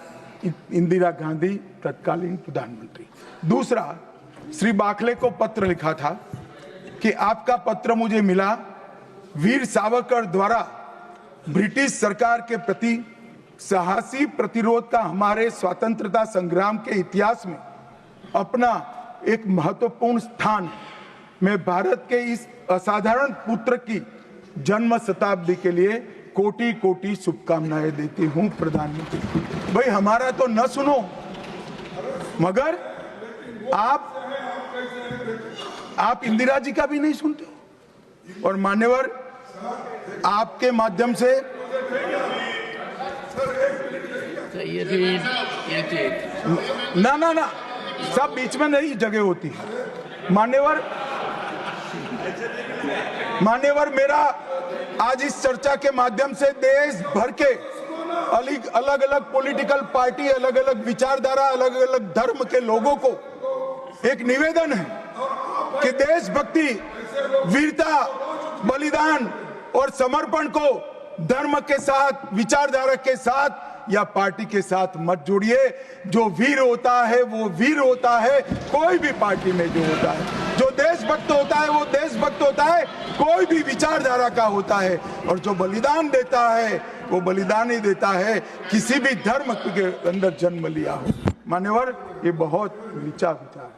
इंदिरा गांधी तत्कालीन प्रधानमंत्री। दूसरा, श्री बाखले को पत्र लिखा था कि आपका पत्र मुझे मिला, वीर सावरकर द्वारा ब्रिटिश सरकार के प्रति साहसी प्रतिरोध का हमारे स्वतंत्रता संग्राम के इतिहास में अपना एक महत्वपूर्ण स्थान है। मैं भारत के इस असाधारण पुत्र की जन्म शताब्दी के लिए कोटि कोटि शुभकामनाएं देती हूं प्रधानमंत्री। भाई हमारा तो न सुनो, मगर आप इंदिरा जी का भी नहीं सुनते हो। और मान्यवर, आपके माध्यम से ये रीड ना ना ना, सब बीच में नहीं जगह होती है। मान्यवर, मेरा आज इस चर्चा के माध्यम से देश भर के अलग अलग पॉलिटिकल पार्टी, अलग अलग विचारधारा, अलग अलग धर्म के लोगों को एक निवेदन है कि देशभक्ति, वीरता, बलिदान और समर्पण को धर्म के साथ, विचारधारा के साथ या पार्टी के साथ मत जोड़िए। जो वीर होता है वो वीर होता है, कोई भी पार्टी में जो होता है। जो देशभक्त होता है वो देशभक्त होता है, कोई भी विचारधारा का होता है। और जो बलिदान देता है वो बलिदान ही देता है, किसी भी धर्म के अंदर जन्म लिया हो। मान्यवर, ये बहुत नीचा विचार है,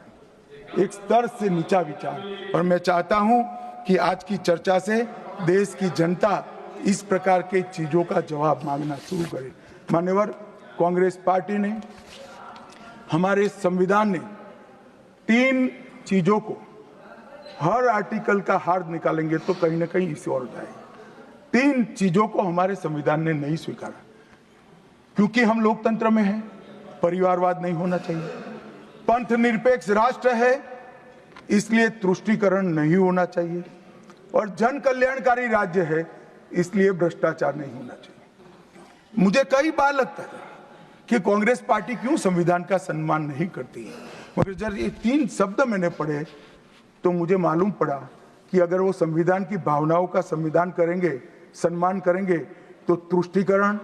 एक स्तर से नीचा विचार। और मैं चाहता हूं कि आज की चर्चा से देश की जनता इस प्रकार के चीजों का जवाब मांगना शुरू करे। मान्यवर, कांग्रेस पार्टी ने, हमारे संविधान ने 3 चीजों को, हर आर्टिकल का हार्द निकालेंगे तो कहीं ना कहीं इसे और जाएगी। 3 चीजों को हमारे संविधान ने नहीं स्वीकारा, क्योंकि हम लोकतंत्र में हैं, परिवारवाद नहीं होना चाहिए, पंथ निरपेक्ष राष्ट्र है इसलिए तुष्टीकरण नहीं होना चाहिए, और जन कल्याणकारी राज्य है इसलिए भ्रष्टाचार नहीं होना चाहिए। मुझे कई बार लगता था कि कांग्रेस पार्टी क्यों संविधान का सम्मान नहीं करती है, मगर जब ये 3 शब्द मैंने पढ़े तो मुझे मालूम पड़ा कि अगर वो संविधान की भावनाओं का संविधान करेंगे, सम्मान करेंगे, तो तुष्टीकरण,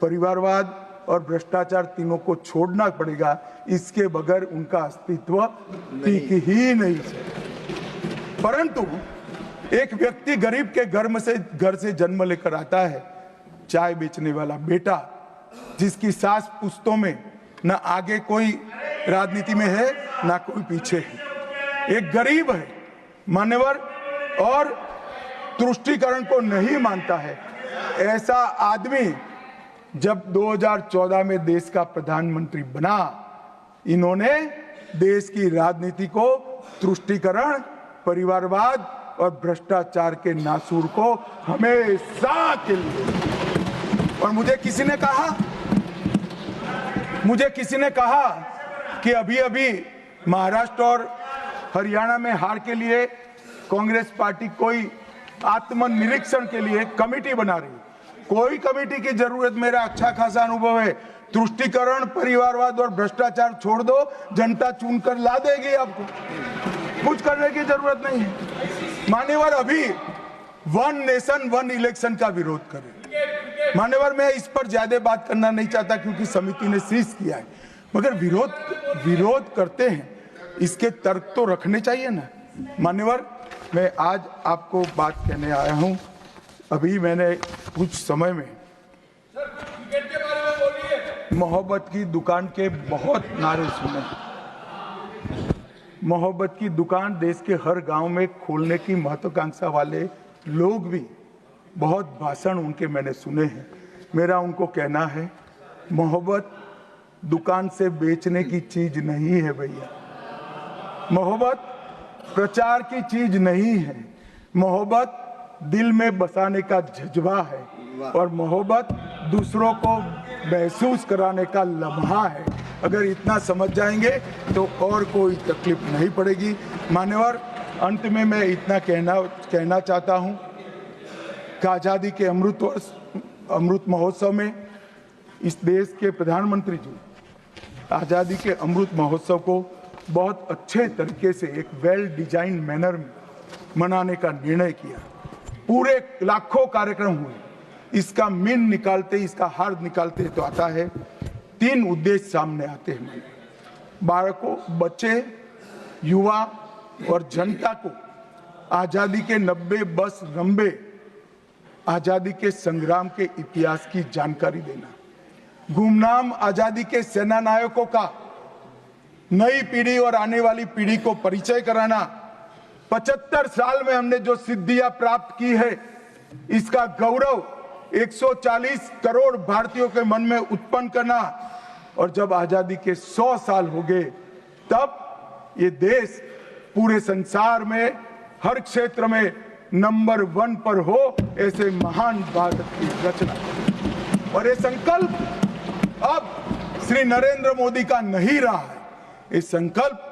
परिवारवाद और भ्रष्टाचार तीनों को छोड़ना पड़ेगा। इसके बगैर उनका अस्तित्व टिक ही नहीं सकता। परंतु एक व्यक्ति गरीब के घर से जन्म लेकर आता है, चाय बेचने वाला बेटा, जिसकी सास पुश्तों में न आगे कोई राजनीति में है ना कोई पीछे है, एक गरीब है मान्यवर, और तुष्टीकरण को नहीं मानता है। ऐसा आदमी जब 2014 में देश का प्रधानमंत्री बना, इन्होंने देश की राजनीति को तुष्टीकरण, परिवारवाद और भ्रष्टाचार के नासूर को हमेशा के लिए। और मुझे किसी ने कहा कि अभी महाराष्ट्र और हरियाणा में हार के लिए कांग्रेस पार्टी कोई आत्मनिरीक्षण के लिए कमेटी बना रही है। कोई कमेटी की जरूरत, मेरा अच्छा खासा अनुभव है। तुष्टीकरण, परिवारवाद और भ्रष्टाचार छोड़ दो, जनता चुनकर ला देगी आपको, कुछ करने की जरूरत नहीं है। मान्यवर, अभी 1 नेशन 1 इलेक्शन का विरोध करें। मान्यवर, मैं इस पर ज्यादा बात करना नहीं चाहता क्योंकि समिति ने शीश किया है, मगर विरोध करते हैं, इसके तर्क तो रखने चाहिए ना। मान्यवर, मैं आज आपको बात कहने आया हूं। अभी मैंने कुछ समय में मोहब्बत की दुकान के बहुत नारे सुने। मोहब्बत की दुकान देश के हर गांव में खोलने की महत्वाकांक्षा वाले लोग भी, बहुत भाषण उनके मैंने सुने हैं। मेरा उनको कहना है, मोहब्बत दुकान से बेचने की चीज नहीं है भैया। मोहब्बत प्रचार की चीज नहीं है। मोहब्बत दिल में बसाने का जज्बा है, और मोहब्बत दूसरों को महसूस कराने का लम्हा है। अगर इतना समझ जाएंगे तो और कोई तकलीफ नहीं पड़ेगी। मान्यवर, अंत में मैं इतना कहना चाहता हूं कि आज़ादी के अमृत महोत्सव में इस देश के प्रधानमंत्री जी आज़ादी के अमृत महोत्सव को बहुत अच्छे तरीके से एक वेल डिजाइन मैनर में मनाने का निर्णय किया। पूरे लाखों कार्यक्रम हुए। इसका मीन निकालते, इसका हार्द निकालते तो आता है 3 उद्देश्य सामने आते हैं। बालकों, बच्चे, युवा और जनता को आजादी के 90 वर्ष लंबे आजादी के संग्राम के इतिहास की जानकारी देना, गुमनाम आजादी के सेना नायकों का नई पीढ़ी और आने वाली पीढ़ी को परिचय कराना, 75 साल में हमने जो सिद्धियां प्राप्त की है इसका गौरव 140 करोड़ भारतीयों के मन में उत्पन्न करना, और जब आजादी के 100 साल हो गए तब ये देश पूरे संसार में हर क्षेत्र में नंबर 1 पर हो, ऐसे महान भारत की रचना। और ये संकल्प अब श्री नरेंद्र मोदी का नहीं रहा है। ये संकल्प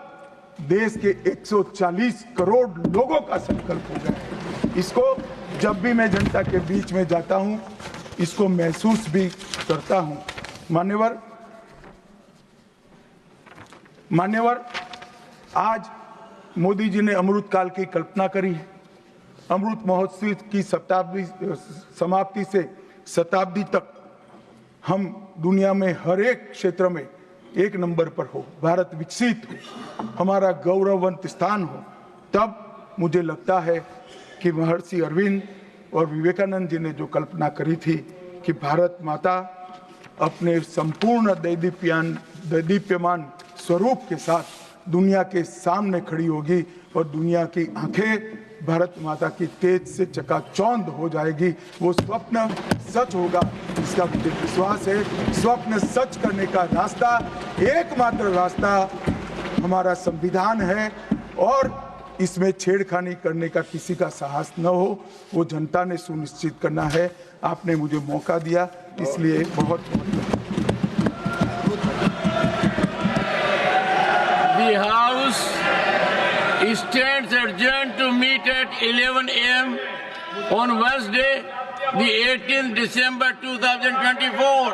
देश के 140 करोड़ लोगों का संकल्प हो गया है। इसको जब भी मैं जनता के बीच में जाता हूं, इसको महसूस भी करता हूं। मान्यवर, आज मोदी जी ने अमृत काल की कल्पना करी है। अमृत महोत्सव की समाप्ति से शताब्दी तक हम दुनिया में हर एक क्षेत्र में एक नंबर पर हो, भारत विकसित हो, हमारा गौरववंत स्थान हो। तब मुझे लगता है कि महर्षि अरविंद और विवेकानंद जी ने जो कल्पना करी थी कि भारत माता अपने संपूर्ण दैदीप्यमान स्वरूप के साथ दुनिया के सामने खड़ी होगी और दुनिया की आंखें भारत माता की तेज से चकाचौंध हो जाएगी। वो स्वप्न सच होगा, इसका मुझे विश्वास है। स्वप्न सच करने का रास्ता, एकमात्र रास्ता हमारा संविधान है और इसमें छेड़खानी करने का किसी का साहस न हो, वो जनता ने सुनिश्चित करना है। आपने मुझे मौका दिया, इसलिए बहुत बहुत The House stands adjourned to meet at 11 a.m. on Wednesday, the 18th December 2024.